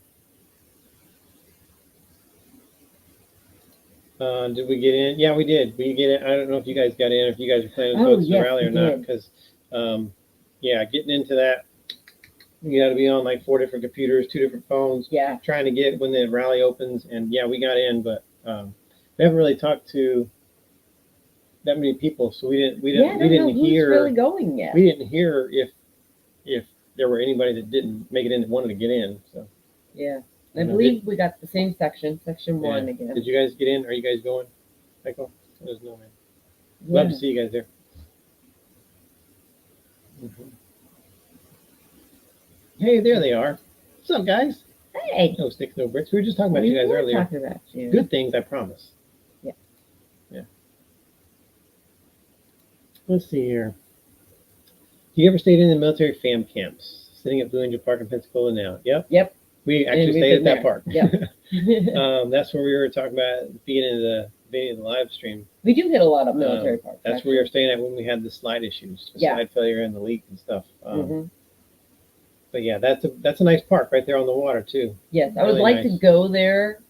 Did we get in? Yeah, we did. We get in. I don't know if you guys got in, if you guys are planning to go to the yes, rally or we not, did. because, getting into that, you got to be on like 4 different computers, 2 different phones, Yeah, trying to get when the rally opens. And yeah, we got in, but we haven't really talked to that many people, so we I didn't don't know who's hear really going yet. we didn't hear if there were anybody that didn't make it in that wanted to get in. So Yeah, I You know, believe we got the same section yeah. 1 again. Did you guys get in? Are you guys going, Michael? There's no man. Yeah. Love to see you guys there. Hey, there they are. What's up, guys? Hey, No sticks, no bricks. We were just talking about we you guys were earlier. talking about you. Good things, I promise. Yeah. Yeah. Let's see here. You ever stayed in the military fam camps? Sitting at Blue Angel Park in Pensacola now. Yep. Yep. We And actually we've stayed at been that there. park. Yep. That's where we were talking about at the beginning of the live stream. We do hit a lot of military parks. That's where we were staying at when we had the slide issues, the Yeah. slide failure and the leak and stuff. Mhm. But yeah, that's a nice park right there on the water too. Yes, I would Really like to nice. go there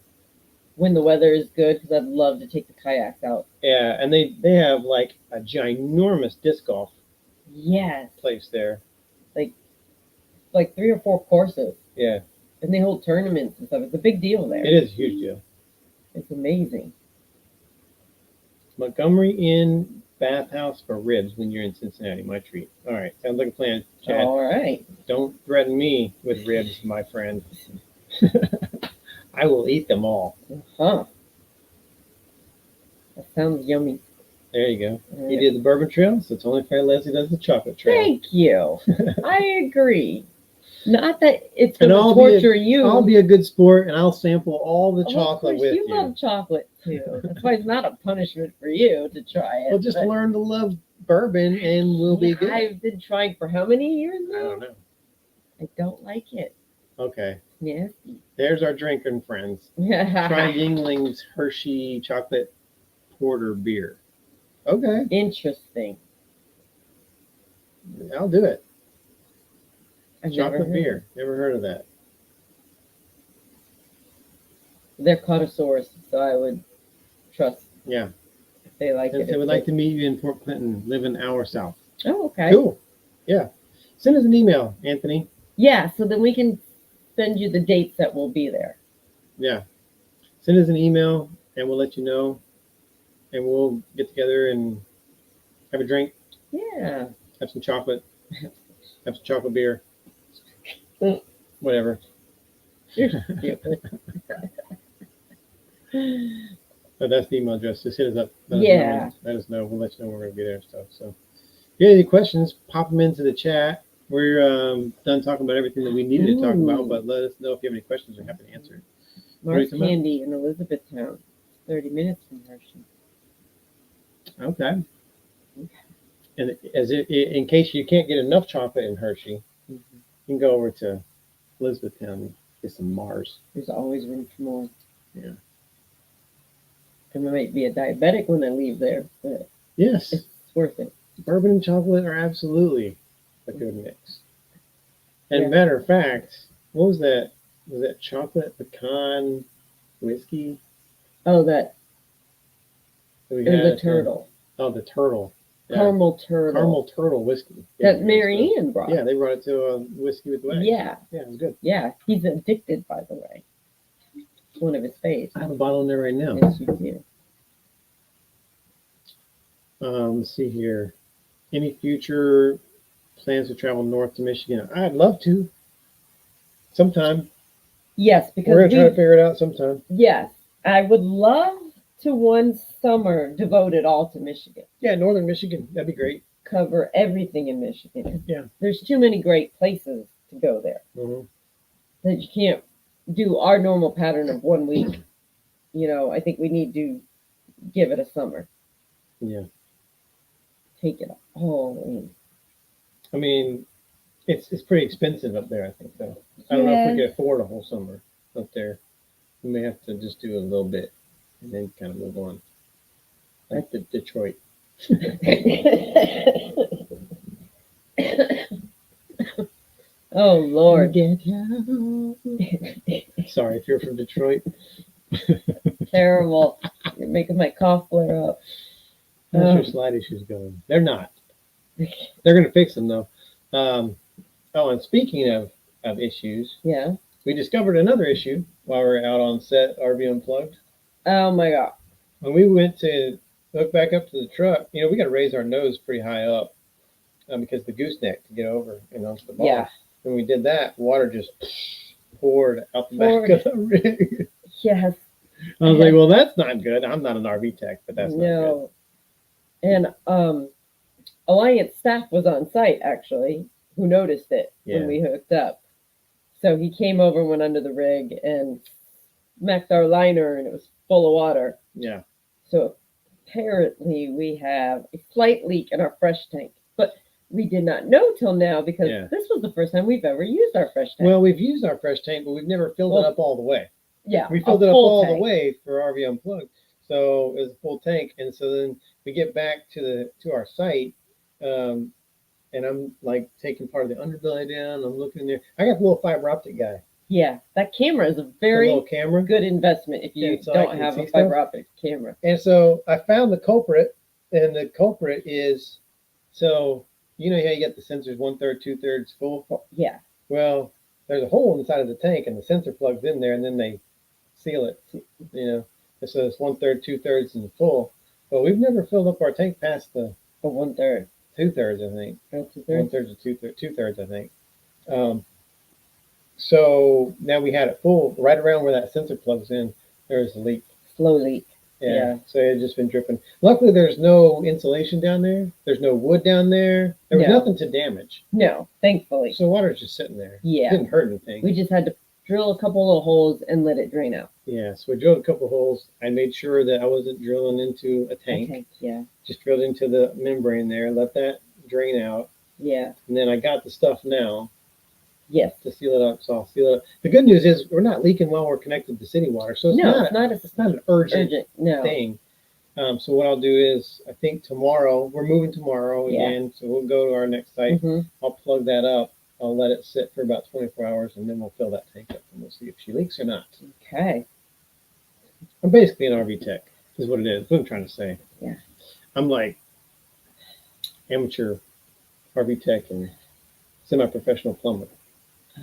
when the weather is good because I'd love to take the kayaks out. Yeah, and they have like a ginormous disc golf Yes, place there. like 3 or 4 courses, Yeah, and they hold tournaments and stuff. It's a big deal there. it is a huge deal. It's amazing. Montgomery Inn bathhouse for ribs when you're in Cincinnati. My treat. All right, sounds like a plan, Chad. All right. Don't threaten me with ribs, my friend. I will eat them all. Huh. That sounds yummy. There you go. You did the bourbon trail, so it's only fair Leslie does the chocolate trail. Thank you. I agree. Not that it's And going to I'll be a- torture you. I'll be a good sport and I'll sample all the Oh, of chocolate course, with you you. love chocolate too. That's why it's not a punishment for you to try it. We'll just but learn to love bourbon and we'll be good. I've been trying for how many years I now? don't know. I don't like it. Okay. Nasty. There's our drinking friends. Try Yingling's Hershey chocolate porter beer. Okay. Interesting. I'll do it. I've never Chocolate heard beer. Never heard of that. They're connoisseurs, so I would trust Yeah. if they like If it. they would like to meet you in Fort Clinton, live an hour south. Oh, okay. Cool. Yeah. Send us an email, Anthony. Yeah, so then we can send you the dates that we'll be there. Yeah. Send us an email and we'll let you know. and we'll get together and have a drink, Yeah. have some chocolate, have some chocolate beer, Mm. whatever. You're stupid. But that's the email address. Just hit us up. Yeah. Let us know. We'll let you know when we're going to be there and stuff. So if you have any questions, pop them into the chat. We're done talking about everything that we needed to talk about, but let us know if you have any questions. We're happy to answer. Mars Candy in Elizabethtown. 30 minutes from Hershey. Okay. And in case you can't get enough chocolate in Hershey, you can go over to Elizabethtown and get some Mars. There's always room for more. Yeah. And I might be a diabetic when I leave there, but yes, it's worth it. Bourbon and chocolate are absolutely a good mix. And matter of fact, what was that? Was that chocolate pecan whiskey? Oh, that. Or the turtle. Oh, the turtle. Yeah. Caramel turtle. Caramel turtle whiskey. Yeah, that Mary Ann brought. Yeah, they brought it to Whiskey with Waggs. Yeah. Yeah, it was good. Yeah, he's addicted, by the way. It's one of his faves. I have a bottle in there right now. Yes, you do. Let's see here. Any future plans to travel north to Michigan? I'd love to. Sometime. Yes, because we're gonna try to figure it out sometime. Yes, I would love to one summer devote it all to Michigan. Yeah, northern Michigan. That'd be great. Cover everything in Michigan. Yeah. There's too many great places to go there. Mm-hmm. That you can't do our normal pattern of 1 week. You know, I think we need to give it a summer. Yeah. Take it all in. I mean, it's pretty expensive up there, I think, though. I don't know if we could afford a whole summer up there. We may have to just do a little bit and then kind of move on. Like the Detroit. Oh, Lord. Sorry if you're from Detroit. Terrible. You're making my cough flare up. How's your slide issues going? They're not. They're going to fix them, though. And speaking of issues, yeah, we discovered another issue while we were out on set, RV Unplugged. Oh, my God. When we went to hook back up to the truck, you know, we got to raise our nose pretty high up because the gooseneck to get over and onto the bar. Yeah. When we did that, water just poured out the back of the rig. Yes. I was like, well, that's not good. I'm not an RV tech, but that's not good. And Alliance staff was on site, actually, who noticed it when we hooked up. So he came over and went under the rig and smacked our liner, and it was full of water. Yeah. So apparently we have a slight leak in our fresh tank. But we did not know till now because this was the first time we've ever used our fresh tank. Well, we've used our fresh tank, but we've never filled it up all the way. Yeah. We filled it up all the way for RV Unplugged. So it was a full tank. And so then we get back to our site, and I'm like taking part of the underbelly down. I'm looking there. I got the little fiber optic guy. Yeah, that camera is a very good investment if you don't have a fiber optic camera. And so I found the culprit, and the culprit is, so you know how you get the sensors 1/3, 2/3 full? Yeah. Well, there's a hole in the side of the tank, and the sensor plugs in there, and then they seal it, you know. And so it's 1/3, 2/3 and full. But we've never filled up our tank past the 1/3. 2/3, I think. 2/3? 1/3 or 2/3, I think. So now we had it full. Right around where that sensor plugs in, there was a leak. Slow leak. Yeah. So it had just been dripping. Luckily, there's no insulation down there. There's no wood down there. There was nothing to damage. No, thankfully. So water's just sitting there. Yeah. It didn't hurt anything. We just had to drill a couple little holes and let it drain out. Yeah. So we drilled a couple holes. I made sure that I wasn't drilling into a tank. Yeah. Just drilled into the membrane there. Let that drain out. Yeah. And then I got the stuff now. Yes. To seal it up. So I'll seal it up. The good news is we're not leaking while we're connected to city water. So it's not an urgent thing. So what I'll do is, I think tomorrow, we're moving tomorrow again. So we'll go to our next site. I'll plug that up. I'll let it sit for about 24 hours, and then we'll fill that tank up, and we'll see if she leaks or not. Okay. I'm basically an RV tech, is what it is. What I'm trying to say. Yeah. I'm like amateur RV tech and semi-professional plumber.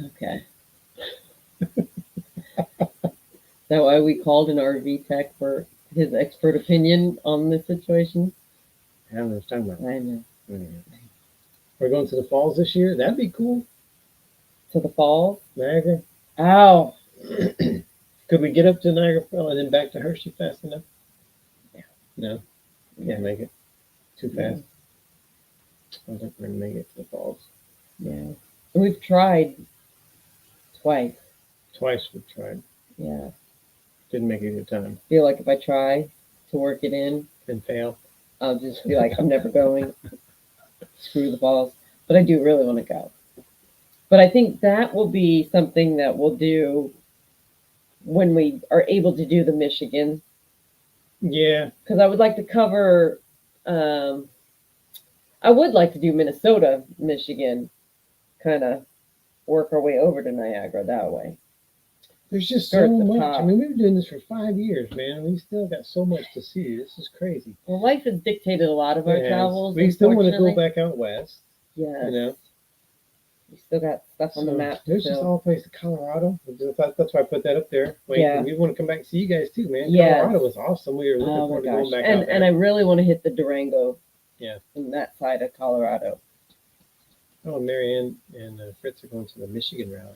Okay. Is that why we called an RV tech for his expert opinion on the situation. I don't know what you're talking about. I know. We're going to the falls this year. That'd be cool. To the falls. Niagara. Ow. Could we get up to Niagara Falls and then back to Hershey fast enough? No. Can't make it. Too fast. I don't think we're going to make it to the falls. Yeah. We've tried twice. Twice we've tried. Yeah. Didn't make it a good time. I feel like if I try to work it in And fail. I'll just be like, I'm never going. Screw the falls. But I do really want to go. But I think that will be something that we'll do when we are able to do the Michigan. Yeah. Because I would like to cover, I would like to do Minnesota, Michigan, kind of work our way over to Niagara that way. There's just Start so at the much. top. I mean, we've been doing this for 5 years, man. We still got so much to see. This is crazy. Well, life has dictated a lot of our It has. travels. We still want to go unfortunately. back out west. Yeah. You know. We still got stuff on the So, map. to there's just fill. all places. Colorado. That's why I put that up there. Wait, Yeah. we want to come back and see you guys too, man. Yes. Colorado was awesome. We were looking Oh my forward to gosh. going back out there. And I really want to hit the Durango. Yeah. In that side of Colorado. Oh, Marianne and Fritz are going to the Michigan rally.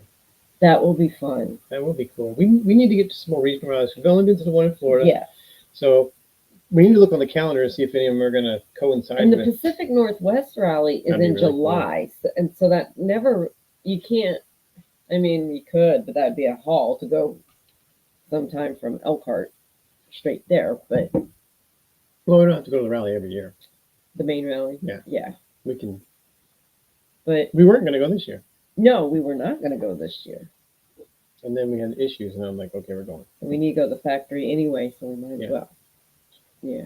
That will be fun. That will be cool. We need to get to some more regional rallies. We've only been to the one in Florida. Yeah. So we need to look on the calendar and see if any of them are going to coincide And the with. Pacific Northwest rally is That'd be in really July. And so that never, you can't, I mean, you could, but that'd be a haul to go sometime from Elkhart straight there. But Well, we don't have to go to the rally every year. the main rally? Yeah. Yeah. We can. But We weren't going to go this year. no, we were not going to go this year. And then we had issues, and I'm like, okay, we're going. We need to go to the factory anyway, so we might Yeah. as well. Yeah.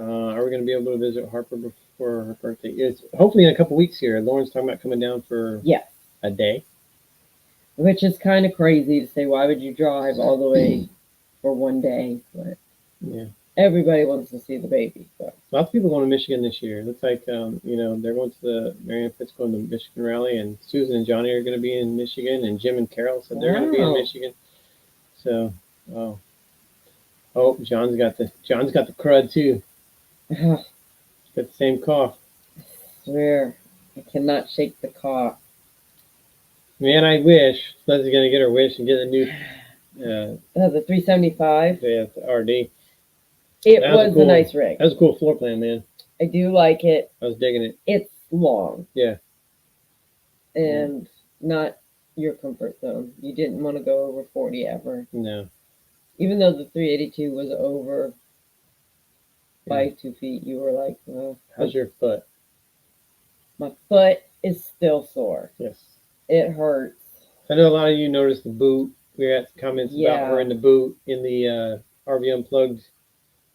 Are we going to be able to visit Harper before her birthday? It's hopefully in a couple weeks here. Lauren's talking about coming down for Yeah. a day. Which is kind of crazy to say, why would you drive all the way for one day? But Yeah. everybody wants to see the baby. So. Lots of people going to Michigan this year. It looks like, they're going to the Marianne Fitz going to the Michigan rally, and Susan and Johnny are going to be in Michigan, and Jim and Carol said they're going to be in Wow. Michigan. So, oh, John's got the crud too. I Got the same cough. swear, I cannot shake the cough. Man, I wish Leslie's going to get her wish and get a new The 375. RD. It That was was cool. a nice rig. That was a cool floor plan, man. I do like it. I was digging it. It's long. Yeah. And not your comfort zone. You didn't want to go over 40 ever. No. Even though the 382 was over by 2 feet, you were like, well, How's your foot? my foot is still sore. Yes. It hurts. I know a lot of you noticed the boot. We got comments Yeah. about her in the boot in the RV Unplugged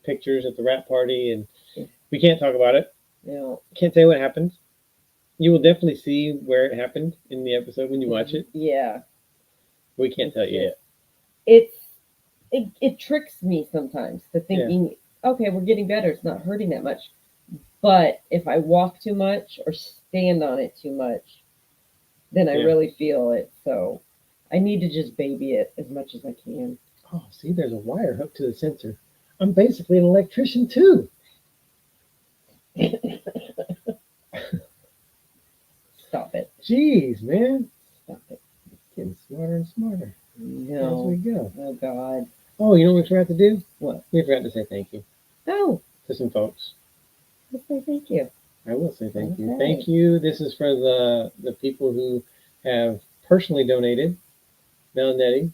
pictures at the wrap party, and we can't talk about it. You know, Can't say what happened. You will definitely see where it happened in the episode when you watch it. yeah. We can't tell you It tricks me sometimes to thinking, okay, we're getting better. It's not hurting that much. But if I walk too much or stand on it too much, then I Yeah. really feel it. So I need to just baby it as much as I can. Oh, see, there's a wire hooked to the sensor. I'm basically an electrician too. Stop it. Jeez, man. Stop it. Getting smarter and smarter as No. we go. Oh, God. Oh, you know what we forgot to do? What? We forgot to say thank you Oh, to some folks. let's say thank you. I will say thank you. Okay. Thank you. This is for the people who have personally donated. Mel and Nettie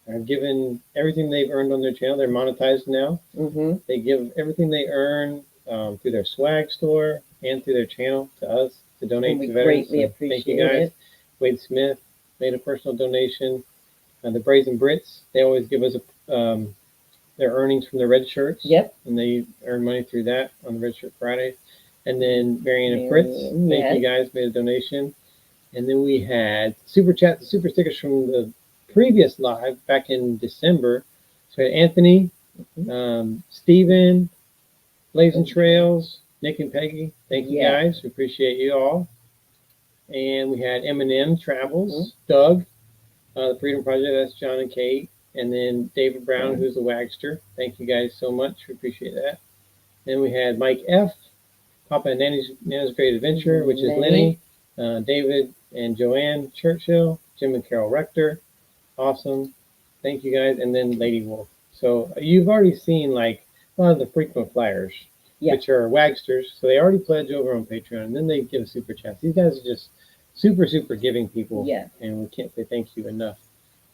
have given everything they've earned on their channel. They're monetized now. Mm-hmm. They give everything they earn through their swag store and through their channel to us to donate And we to veterans. greatly So thank you appreciate guys. it. Wade Smith made a personal donation. The Brazen Brits, they always give us their earnings from their red shirts. Yep. And they earn money through that on the Red Shirt Friday. And then Marianne and Marianne, Fritz, thank you guys, made a donation. And then we had super chats and super stickers from the previous live back in December. So we had Anthony, Steven, Blazing Trails, Nick and Peggy. Thank you Yeah. guys. We appreciate you all. And we had M&M Travels, Doug, the Freedom Project, that's John and Kate, and then David Brown, who's a Wagster. Thank you guys so much. We appreciate that. Then we had Mike F., Papa and Nana's Great Adventure, which is Lenny, David and Joanne Churchill, Jim and Carol Rector. Awesome. Thank you guys. And then Lady Wolf. So you've already seen like a lot of the frequent flyers, which are Wagsters. So they already pledge over on Patreon, and then they give a super chat. These guys are just super, super giving people. Yeah. And we can't say thank you enough.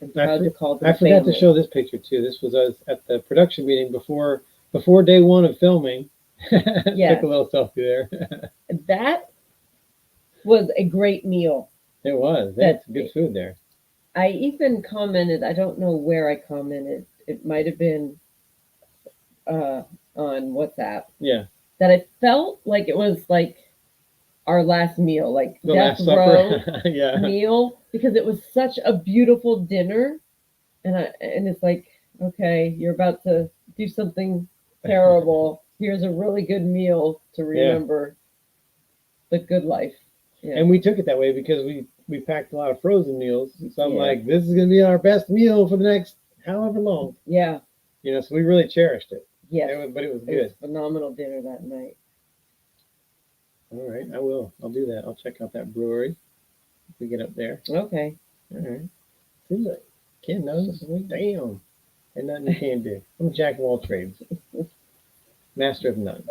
I'm proud to call them I forgot family. to show this picture too. This was us at the production meeting before day one of filming. Yeah. Took a little selfie there. That was a great meal. It was. That's good food there. I even commented, I don't know where I commented. It might have been on WhatsApp. Yeah. That I felt like it was like our last meal, like The death Last row Supper. Yeah. meal, because it was such a beautiful dinner. And it's like, okay, you're about to do something terrible. Here's a really good meal to remember the good life. Yeah. And we took it that way because we packed a lot of frozen meals. So I'm like, this is going to be our best meal for the next however long. Yeah. You know, so we really cherished it. Yeah. But it was good. It was a phenomenal dinner that night. All right, I will. I'll do that. I'll check out that brewery if we get up there. Okay. All right. See, look, Ken knows. Damn. Ain't nothing you can't do. I'm a jack of all trades. Master of none.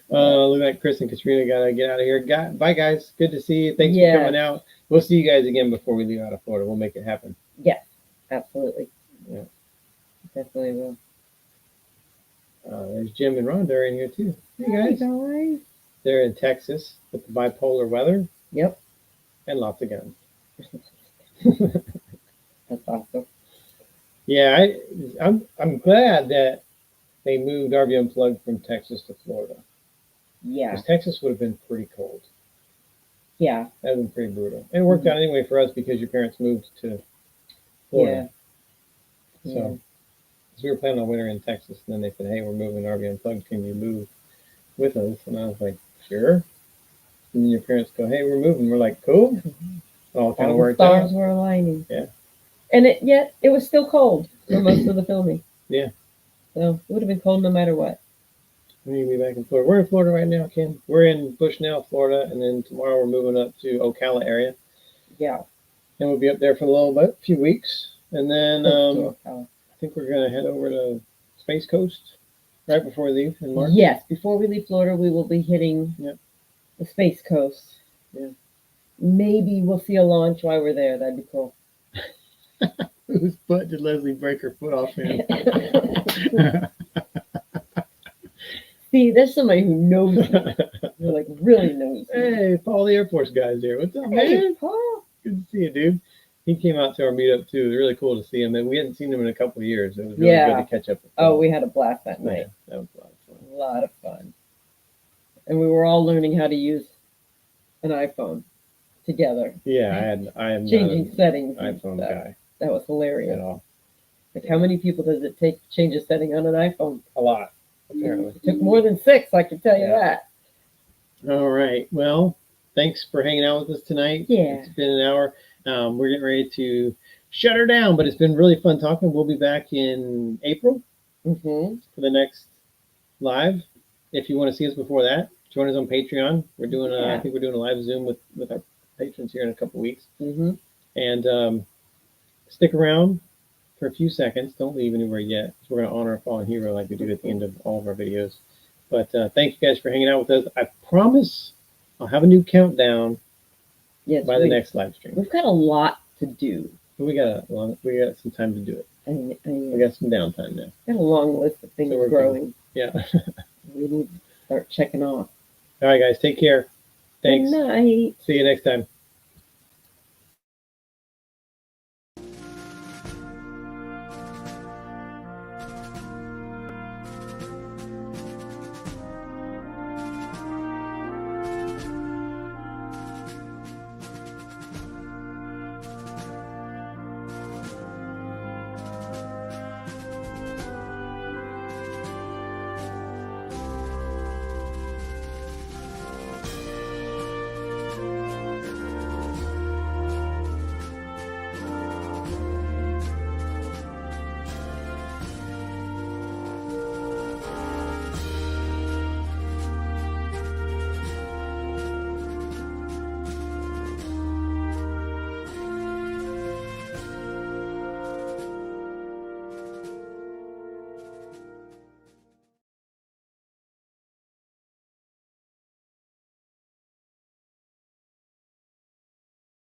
Look like Chris and Katrina gotta get out of here. Bye, guys. Good to see you. Thanks for coming out. We'll see you guys again before we leave out of Florida. We'll make it happen. Yes, absolutely. Yeah. Definitely will. There's Jim and Rhonda are in here too. Hey guys. Hi. They're in Texas with the bipolar weather. Yep. And lots of guns. That's awesome. Yeah, I'm glad that they moved RV Unplugged from Texas to Florida. Yeah. Because Texas would have been pretty cold. Yeah. That would have been pretty brutal. And it worked out anyway for us because your parents moved to Florida. Yeah. So we were planning on winter in Texas, and then they said, hey, we're moving RV Unplugged. Can you move with us? And I was like, sure. And then your parents go, hey, we're moving. We're like, cool. All kind of worked out. Stars were aligning. Yeah. And yet it was still cold for most of the filming. Yeah. So it would have been cold no matter what. We need to be back in Florida. We're in Florida right now, Ken. We're in Bushnell, Florida, and then tomorrow we're moving up to Ocala area. Yeah. And we'll be up there for a few weeks. And then I think we're going to head over to Space Coast right before we leave in March. Yes, before we leave Florida, we will be hitting the Space Coast. Yeah. Maybe we'll see a launch while we're there. That'd be cool. Whose butt did Leslie break her foot off in? See, there's somebody who knows me. They're like really knows me. Hey, Paul, the Air Force guy's here. What's up, man? Hey, Paul. Good to see you, dude. He came out to our meetup too. It was really cool to see him. And we hadn't seen him in a couple of years. It was really good to catch up with him. Oh, we had a blast that night. That was a lot of fun. A lot of fun. And we were all learning how to use an iPhone together. Yeah, I am changing settings. iPhone guy. That was hilarious. At all. Like, how many people does it take to change a setting on an iPhone? A lot, apparently. It took more than 6, I can tell you that. All right. Well, thanks for hanging out with us tonight. Yeah. It's been an hour. We're getting ready to shut her down, but it's been really fun talking. We'll be back in April for the next live. If you want to see us before that, join us on Patreon. We're doing I think we're doing a live Zoom with our patrons here in a couple weeks. And stick around for a few seconds. Don't leave anywhere yet. We're going to honor a fallen hero like we do at the end of all of our videos. But thank you guys for hanging out with us. I promise I'll have a new countdown by the next live stream. We've got a lot to do. But we got some time to do it. We got some downtime now. Got a long list of things growing. Yeah. We need to start checking off. All right, guys. Take care. Thanks. Good night. See you next time.